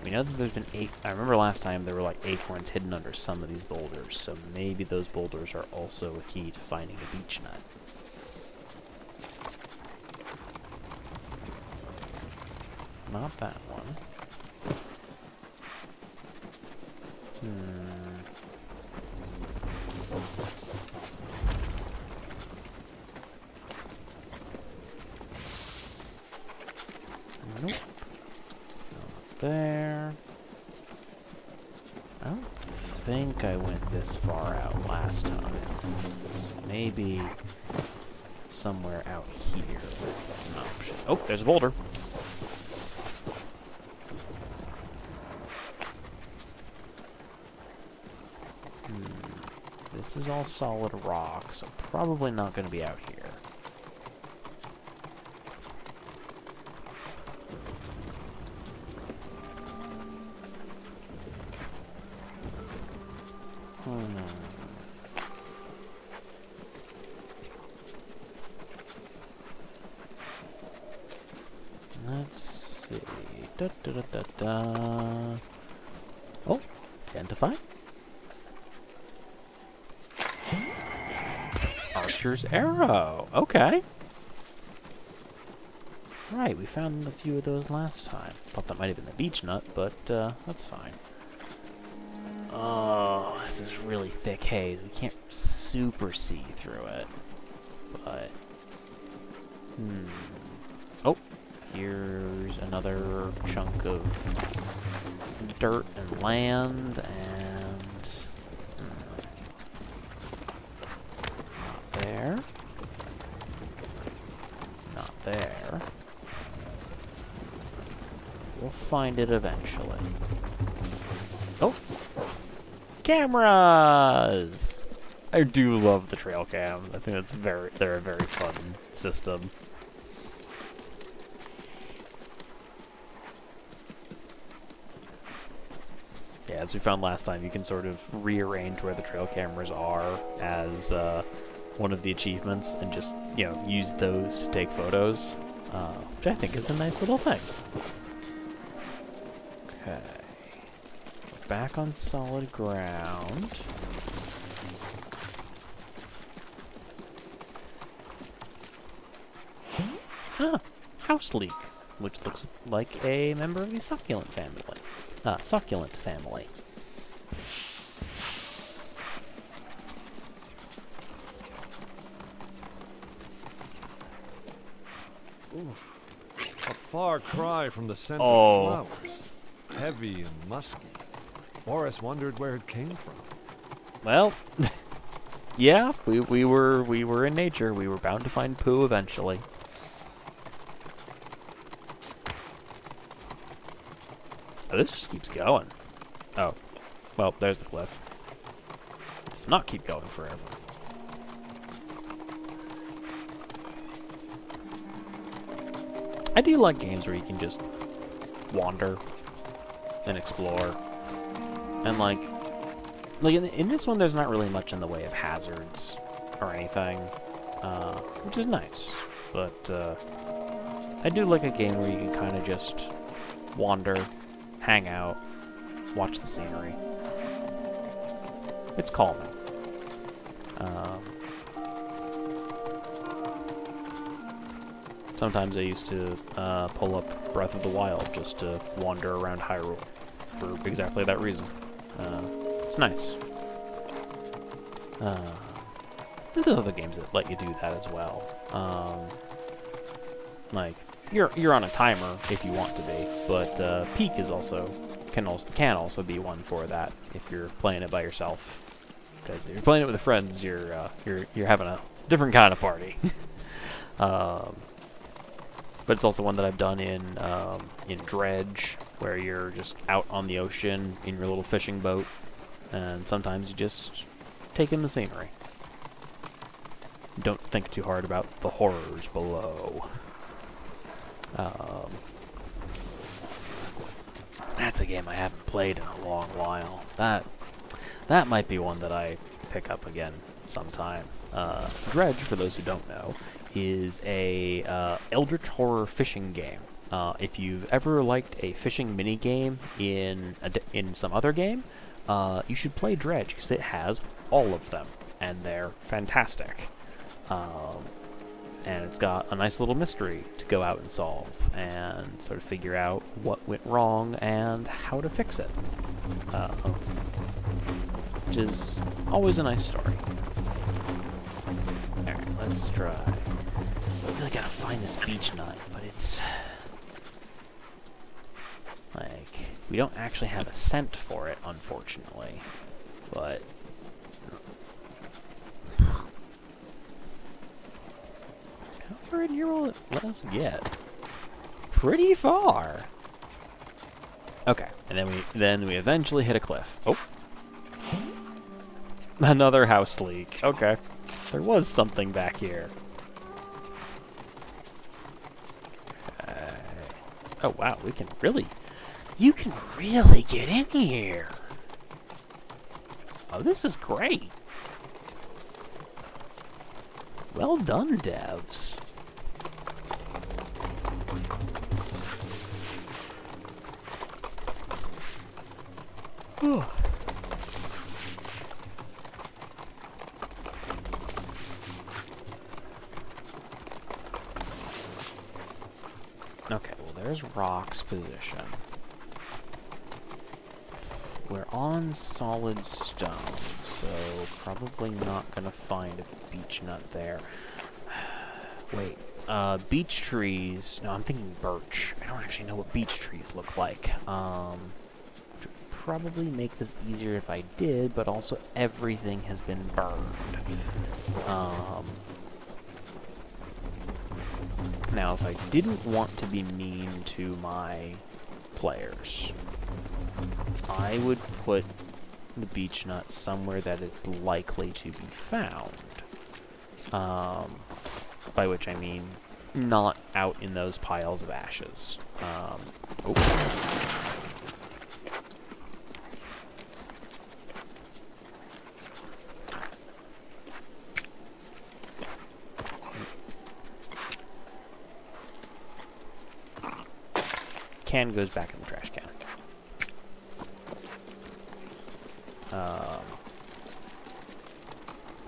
there's been I remember last time there were like acorns hidden under some of these boulders, so maybe those boulders are also a key to finding a beech nut. Not that one. Nope. Not there. I don't think I went this far out last time. So maybe somewhere out here is an option. Oh, there's a boulder. this is all solid rock, so probably not going to be out here. Let's see. Da, da, da, da, da. Oh, identify. Archer's arrow. Okay. Right, we found a few of those last time. Thought that might have been the beech nut, but that's fine. Oh, this is really thick haze. We can't super see through it, but oh, here's another chunk of dirt and land, and not there, not there. We'll find it eventually. Oh, cameras! I do love the trail cam. I think they're a very fun system. Yeah, as we found last time, you can sort of rearrange where the trail cameras are as one of the achievements, and just, you know, use those to take photos, which I think is a nice little thing. Okay. Back on solid ground. Huh. House leek, which looks like a member of the succulent family. Succulent family. Oof. A far cry from the scent Oh. of flowers. Heavy and musky. Boris wondered where it came from. Well, yeah, we were in nature. We were bound to find poo eventually. Oh, this just keeps going. Oh, well, there's the cliff. It does not keep going forever. I do like games where you can just wander and explore. And like in this one, there's not really much in the way of hazards or anything, which is nice. But I do like a game where you can kind of just wander, hang out, watch the scenery. It's calming. Sometimes I used to pull up Breath of the Wild just to wander around Hyrule for exactly that reason. It's nice. There's other games that let you do that as well. Like you're on a timer if you want to be, but Peak is can also be one for that if you're playing it by yourself. Because if you're playing it with friends, you're having a different kind of party. But it's also one that I've done in Dredge, where you're just out on the ocean in your little fishing boat, and sometimes you just take in the scenery. Don't think too hard about the horrors below. That's a game I haven't played in a long while. That might be one that I pick up again sometime. Dredge, for those who don't know, is a eldritch horror fishing game. If you've ever liked a fishing mini game in some other game, you should play Dredge because it has all of them, and they're fantastic. And it's got a nice little mystery to go out and solve, and sort of figure out what went wrong and how to fix it, which is always a nice story. Alright, let's try. I really gotta find this beech nut, but it's like, we don't actually have a scent for it, unfortunately. But how far in here will it let us get? Pretty far. Okay, and then we eventually hit a cliff. Oh. Another house leak. Okay. There was something back here. Okay. Oh, wow. We can really... You can really get in here. Oh, this is great. Well done, devs. Okay, well, there's Rock's position. We're on solid stone, so probably not gonna find a beech nut there. Wait, beech trees... No, I'm thinking birch. I don't actually know what beech trees look like. Which would probably make this easier if I did, but also everything has been burned. Now, if I didn't want to be mean to my players, I would put the beech nut somewhere that it's likely to be found. By which I mean not out in those piles of ashes. Can goes back in the trash can.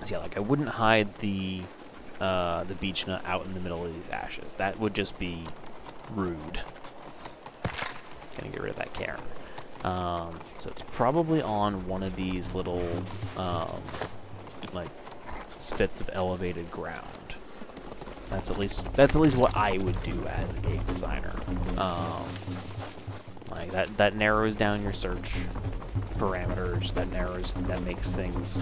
So yeah, like I wouldn't hide the beech nut out in the middle of these ashes. That would just be rude. Gonna get rid of that Karen. So it's probably on one of these little like spits of elevated ground. That's at least what I would do as a game designer. Like that narrows down your search parameters, that makes things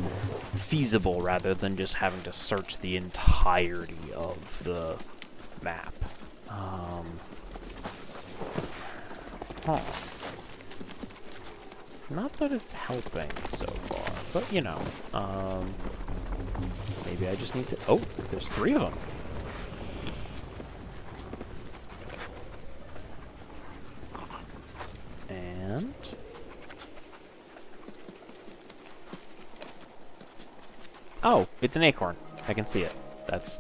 feasible rather than just having to search the entirety of the map. Not that it's helping so far, but you know, maybe I just need to... Oh, there's 3 of them. And... Oh, it's an acorn. I can see it. That's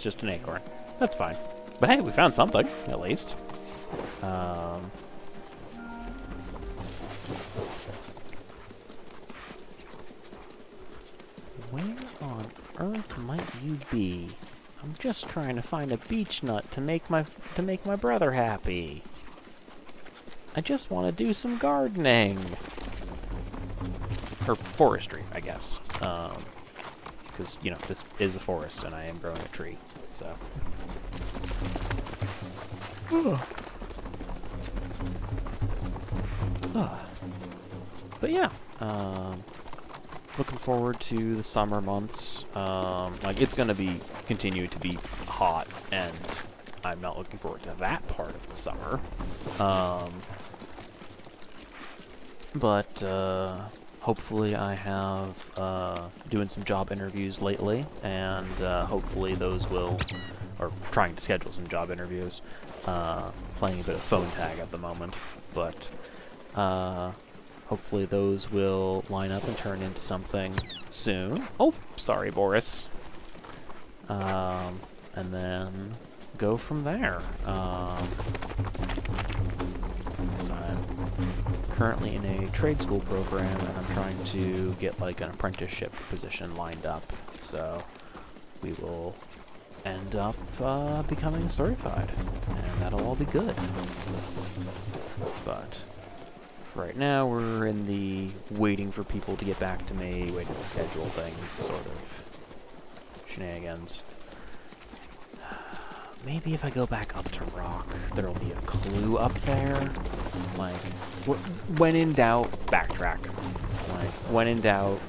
just an acorn. That's fine. But hey, we found something, at least. Where on earth might you be? I'm just trying to find a beech nut to make my brother happy. I just want to do some gardening. Or forestry, I guess. Because, you know, this is a forest and I am growing a tree, so. But yeah, looking forward to the summer months. Like, it's going to continue to be hot, and I'm not looking forward to that part of the summer. But hopefully I have doing some job interviews lately, and hopefully those will, or trying to schedule some job interviews, playing a bit of phone tag at the moment, but hopefully those will line up and turn into something soon. Oh, sorry, Boris. And then go from there. So I'm currently in a trade school program, and I'm trying to get like an apprenticeship position lined up, so we will end up becoming certified, and that'll all be good. But right now we're in the waiting for people to get back to me, waiting to schedule things sort of shenanigans. Maybe if I go back up to Rock, there'll be a clue up there. Like, when in doubt, backtrack. Like, when in doubt,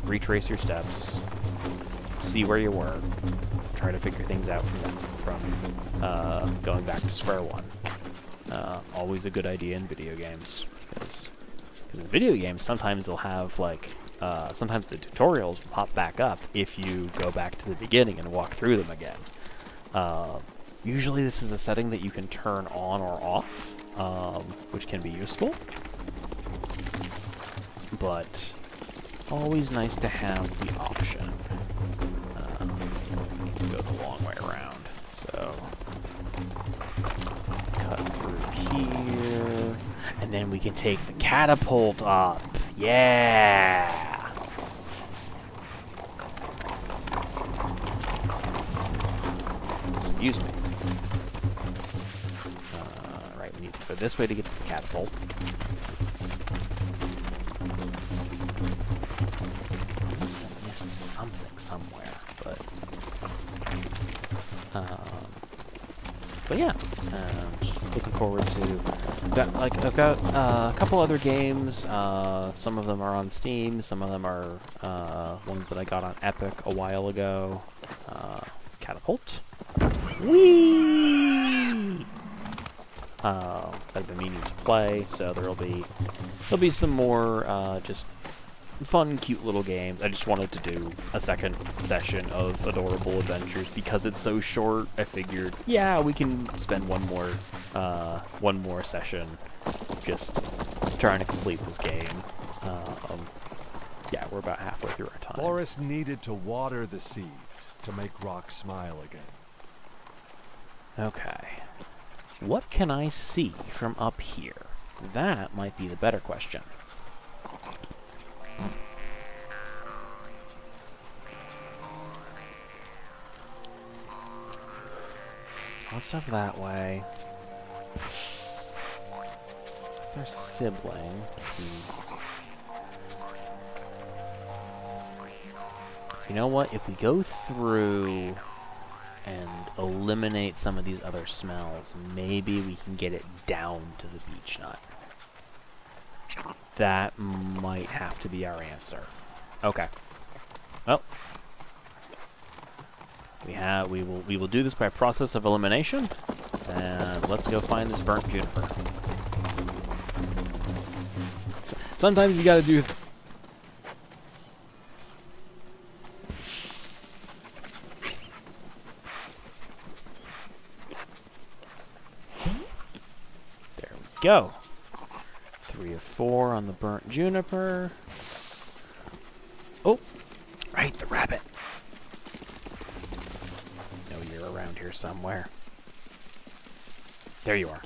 retrace your steps, see where you were, try to figure things out from going back to square one. Always a good idea in video games, because in video games sometimes they'll have like sometimes the tutorials will pop back up if you go back to the beginning and walk through them again. Usually this is a setting that you can turn on or off, which can be useful. But always nice to have the option. We need to go the long way around, so cut through here, and then we can take the catapult up. Yeah! Excuse me. Right, we need to go this way to get to the catapult. I missed something somewhere, but yeah, just looking forward to. I've got a couple other games. Some of them are on Steam. Some of them are ones that I got on Epic a while ago. Catapult. Whee! That I've been meaning to play. So there'll be some more just fun, cute little games. I just wanted to do a second session of Adorable Adventures because it's so short. I figured, yeah, we can spend one more session just trying to complete this game. Yeah, we're about halfway through our time. Boris needed to water the seeds to make Rock smile again. Okay. What can I see from up here? That might be the better question. Lots of that way. Their sibling. You know what? If we go through and eliminate some of these other smells, maybe we can get it down to the beech nut. That might have to be our answer. Okay. Well, we will do this by process of elimination, and let's go find this burnt juniper. Sometimes you gotta do. There we go. 3 of 4 on the burnt juniper. Oh, right, the rabbit. I know you're around here somewhere. There you are.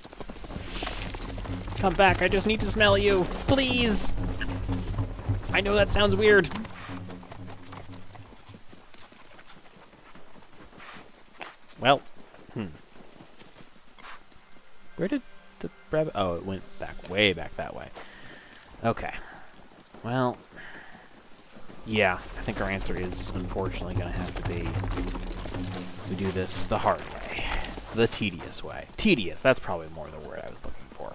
Come back, I just need to smell you. Please! I know that sounds weird. Well, where did the rabbit... Oh, it went back, way back that way. Okay. Well, yeah, I think our answer is unfortunately going to have to be we do this the hard way. The tedious way. Tedious, that's probably more the word I was looking for.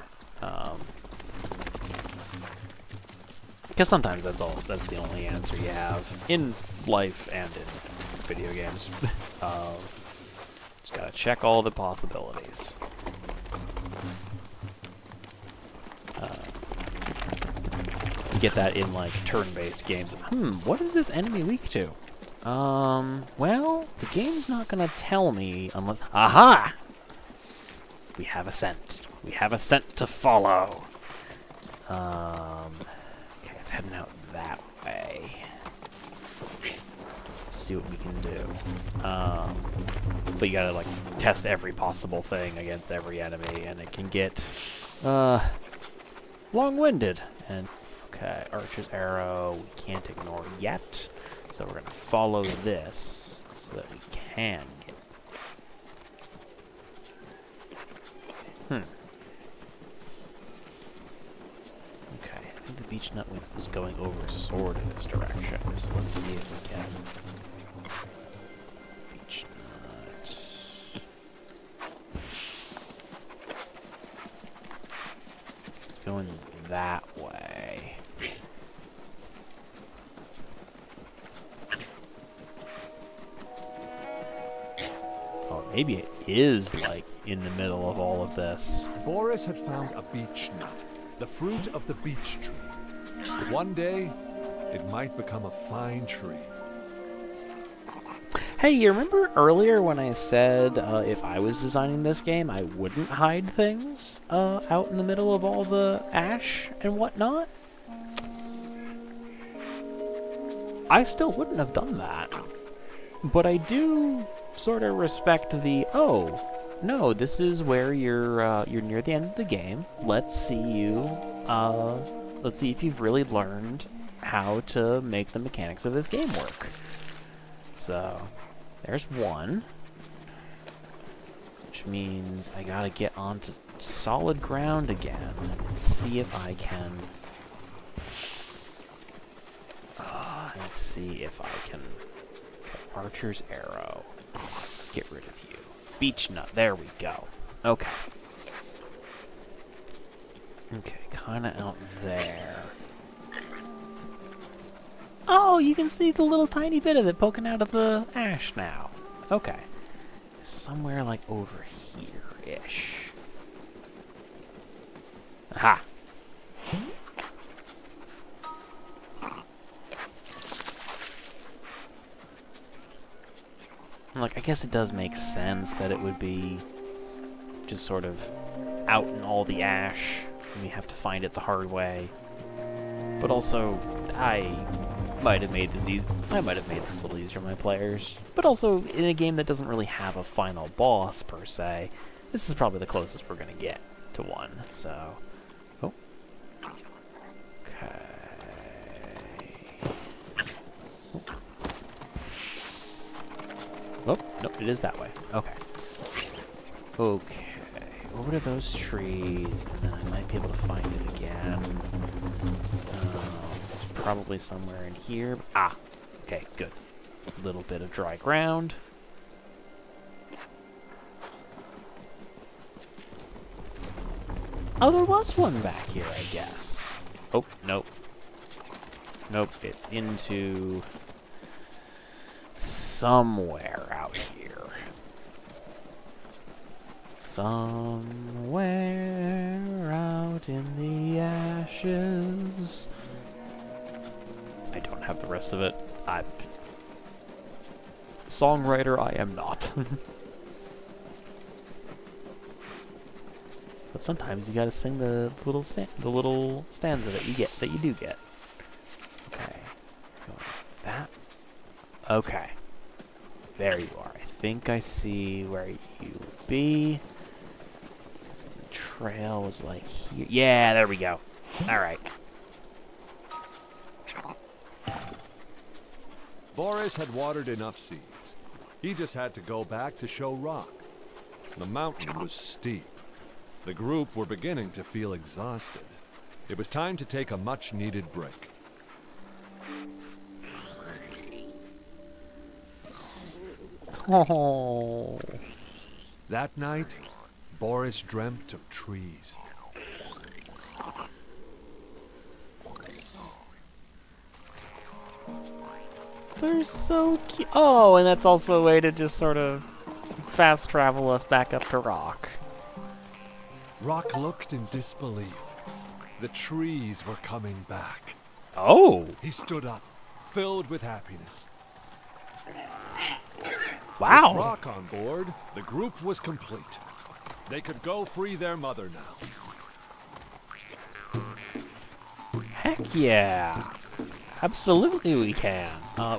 Because sometimes that's the only answer you have in life and in video games. Just gotta check all the possibilities. You get that in like turn-based games of, what is this enemy weak to? Well, the game's not gonna tell me unless... Aha! We have a scent. We have a scent to follow. Okay, it's heading out that way. Let's see what we can do. But you gotta, like, test every possible thing against every enemy, and it can get, long-winded. And, okay, Archer's Arrow, we can't ignore yet. So we're gonna follow this so that we can get... Okay, I think the beech nut was going over sword in this direction, so let's see if we can... Beech nut... It's going that way. Oh, maybe it is, like, in the middle of all of this. Boris had found a beech nut, the fruit of the beech tree. One day, it might become a fine tree. Hey, you remember earlier when I said if I was designing this game, I wouldn't hide things out in the middle of all the ash and whatnot? I still wouldn't have done that. But I do sort of respect the, oh, no, this is where you're near the end of the game. Let's see if you've really learned how to make the mechanics of this game work. So, there's one. Which means I gotta get onto solid ground again and see if I can... let's see if I can... Archer's arrow. Get rid of you. Beech nut. There we go. Okay. Okay, kinda out there. Oh, you can see the little tiny bit of it poking out of the ash now. Okay. Somewhere like over here-ish. Aha! Like, I guess it does make sense that it would be just sort of out in all the ash, and you have to find it the hard way. But also, I might have made this a little easier on my players. But also, in a game that doesn't really have a final boss, per se, this is probably the closest we're gonna get to one, so... Oh. Okay... Oh, nope, it is that way. Okay. Okay. Over to those trees, and then I might be able to find it again. It's probably somewhere in here. Ah! Okay, good. A little bit of dry ground. Oh, there was one back here, I guess. Oh, nope. Nope, it's into... somewhere out here. Somewhere out in the ashes. I don't have the rest of it. Songwriter, I am not. But sometimes you gotta sing the little stanza that you do get. Okay. That. Okay. There you are. I think I see where you would be. The trail was like here. Yeah, there we go. Alright. Boris had watered enough seeds. He just had to go back to show Rock. The mountain was steep. The group were beginning to feel exhausted. It was time to take a much-needed break. Oh. That night, Boris dreamt of trees. They're so cute. Oh, and that's also a way to just sort of fast travel us back up to Rock. Rock looked in disbelief. The trees were coming back. Oh! He stood up, filled with happiness. Wow! With Rock on board, the group was complete. They could go free their mother now. Heck yeah! Absolutely we can.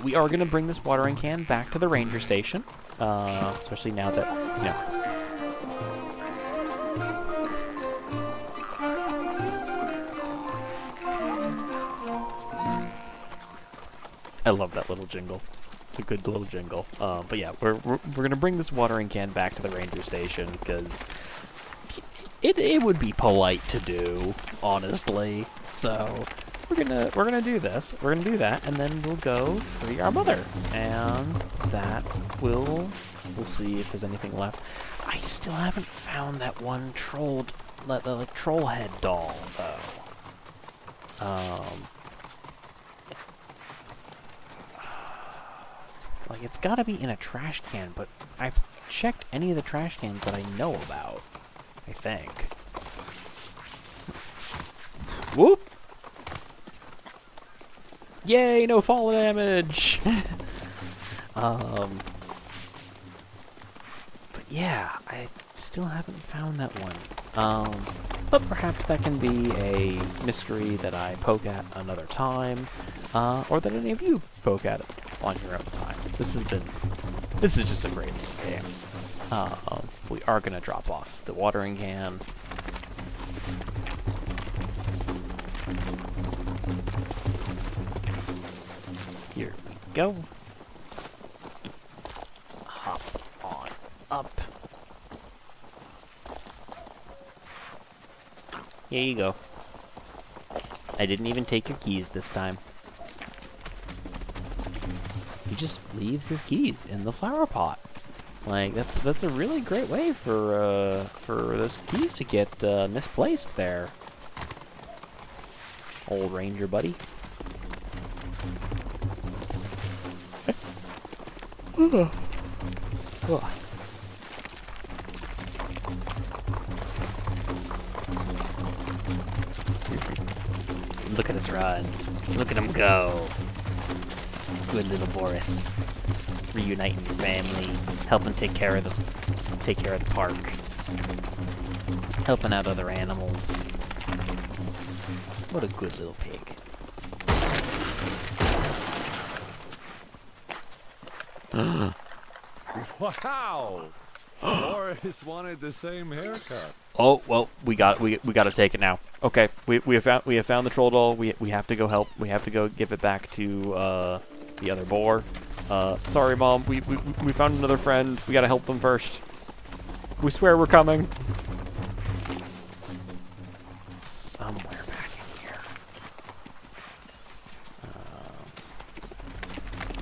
We are going to bring this watering can back to the ranger station. Especially now that, you know... I love that little jingle. It's a good little jingle. But yeah, we're going to bring this watering can back to the ranger station because it would be polite to do, honestly. So... We're gonna do this. We're gonna do that, and then we'll go free our mother, and we'll see if there's anything left. I still haven't found that one troll head doll though. It's gotta be in a trash can, but I've checked any of the trash cans that I know about. I think. Whoop. Yay, no fall damage! But yeah, I still haven't found that one. But perhaps that can be a mystery that I poke at another time, or that any of you poke at on your own time. This is just a great little game. We are gonna drop off the watering can. Here we go. Hop on up. Here you go. I didn't even take your keys this time. He just leaves his keys in the flower pot. Like, that's a really great way for those keys to get misplaced there. Old ranger buddy. Ugh. Look at us run. Look at him go. Good little Boris. Reuniting your family, helping take care of the park, helping out other animals. What a good little pig. Wow! Boris wanted the same haircut. Oh well, we got to take it now. Okay, we have found the troll doll. We have to go help. We have to go give it back to the other boar. Sorry, Mom. We found another friend. We gotta help them first. We swear we're coming. Somewhere back in here.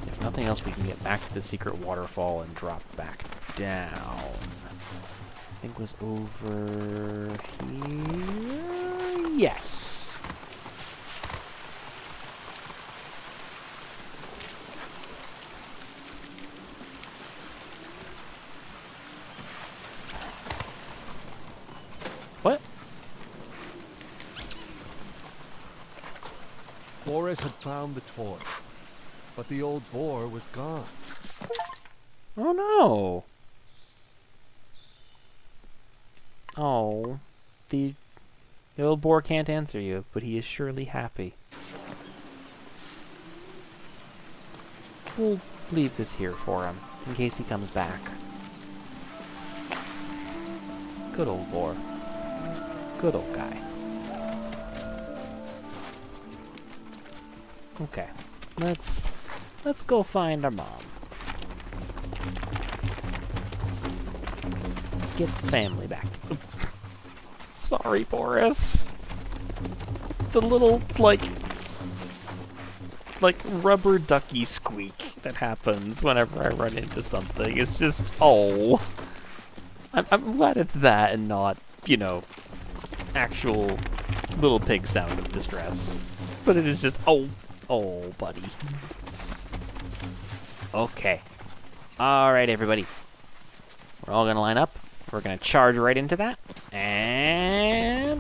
If nothing else, we can get back to the secret waterfall and drop back down. I think it was over here. Yes. What? Boris had found the toy, but the old boar was gone. Oh no. Oh, the old boar can't answer you, but he is surely happy. We'll leave this here for him, in case he comes back. Good old boar. Good old guy. Okay, let's go find our mom. Get the family back. Sorry, Boris. The little, like rubber ducky squeak that happens whenever I run into something. It's just, oh. I'm glad it's that and not, you know, actual little pig sound of distress. But it is just, oh, buddy. Okay. Alright, everybody. We're all gonna line up. We're gonna charge right into that. And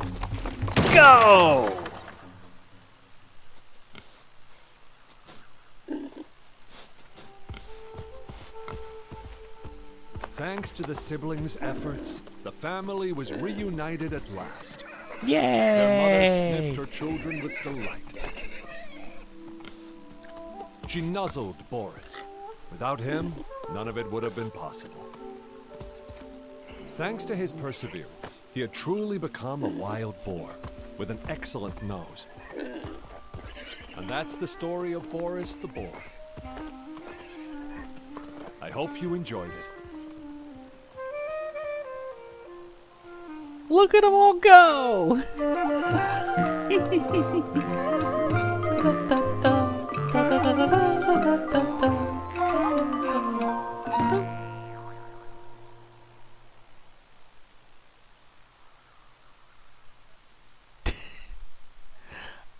go! Thanks to the siblings' efforts, the family was reunited at last. Yay! Their mother sniffed her children with delight. She nuzzled Boris. Without him, none of it would have been possible. Thanks to his perseverance, he had truly become a wild boar with an excellent nose. And that's the story of Boris the boar. I hope you enjoyed it. Look at them all go!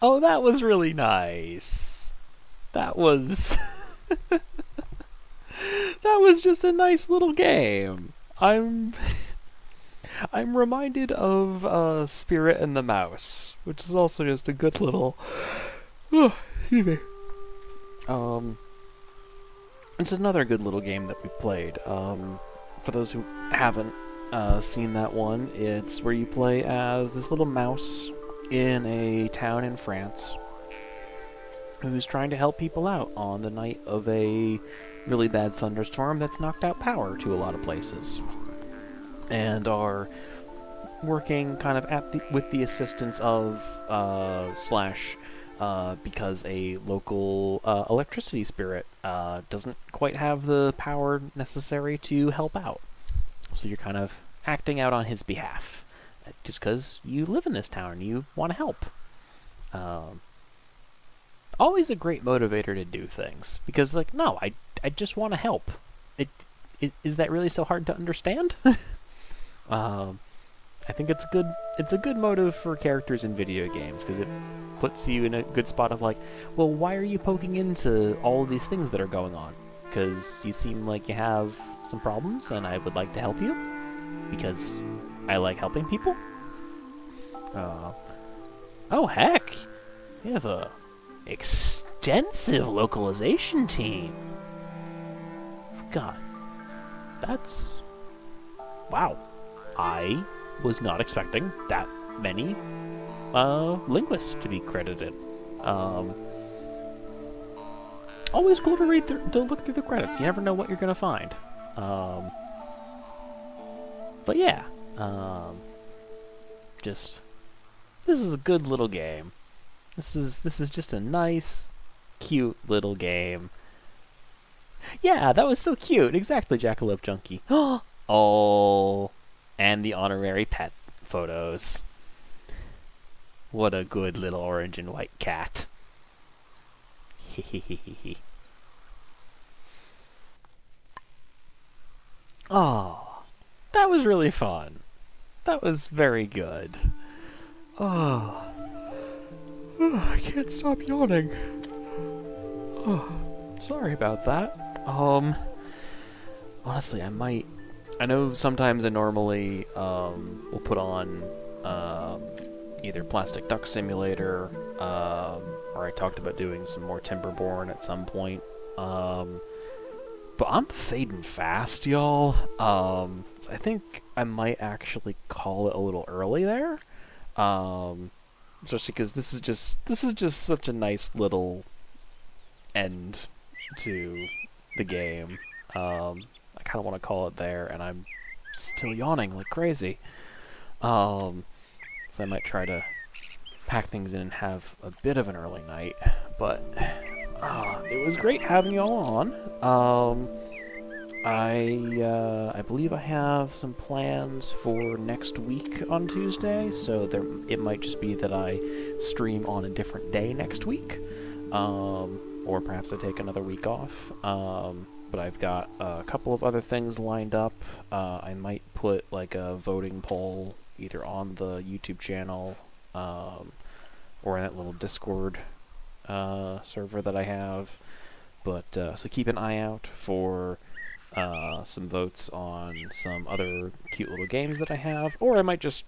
Oh, that was really nice. That was... that was just a nice little game. I'm reminded of Spirit and the Mouse, which is also just a good little... Oh, excuse me. Um, it's another good little game that we played. For those who haven't seen that one, it's where you play as this little mouse in a town in France who's trying to help people out on the night of a really bad thunderstorm that's knocked out power to a lot of places, and are working kind of with the assistance of slash because a local electricity spirit doesn't quite have the power necessary to help out. So you're kind of acting out on his behalf, just because you live in this town and you want to help. Always a great motivator to do things, because like, no, I just want to help. Is that really so hard to understand? I think it's a good motive for characters in video games, because it puts you in a good spot of like, well, why are you poking into all of these things that are going on? Because you seem like you have some problems, and I would like to help you, because I like helping people. Oh heck, you have a extensive localization team. God, that's... wow. I was not expecting that many linguists to be credited. Always cool to look through the credits. You never know what you're gonna find. But yeah, just this is a good little game. This is just a nice, cute little game. Yeah, that was so cute. Exactly, Jackalope Junkie. Oh, and the honorary pet photos. What a good little orange and white cat. Hehehehe. Oh, that was really fun. That was very good. Oh, I can't stop yawning. Oh, sorry about that. Honestly, I know sometimes I normally will put on either Plastic Duck Simulator, or I talked about doing some more Timberborn at some point. But I'm fading fast, y'all. I think I might actually call it a little early there. Especially because this is just such a nice little end to the game. I kind of want to call it there, and I'm still yawning like crazy. So I might try to pack things in and have a bit of an early night. But it was great having you all on. I believe I have some plans for next week on Tuesday, so it might just be that I stream on a different day next week, or perhaps I take another week off. But I've got a couple of other things lined up. I might put like a voting poll either on the YouTube channel or in that little Discord server that I have. But so keep an eye out for some votes on some other cute little games that I have, or I might just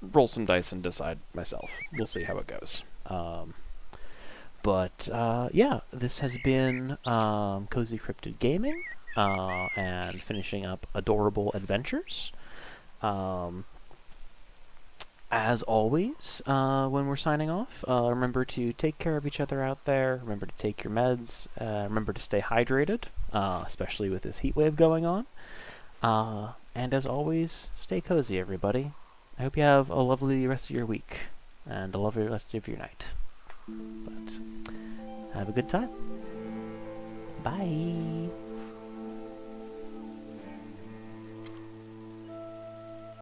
roll some dice and decide myself. We'll see how it goes. But yeah, this has been Cozy Cryptid Gaming, and finishing up Adorable Adventures. As always, when we're signing off, remember to take care of each other out there. Remember to take your meds. Remember to stay hydrated, especially with this heat wave going on. And as always, stay cozy, everybody. I hope you have a lovely rest of your week, and a lovely rest of your night. But have a good time. Bye.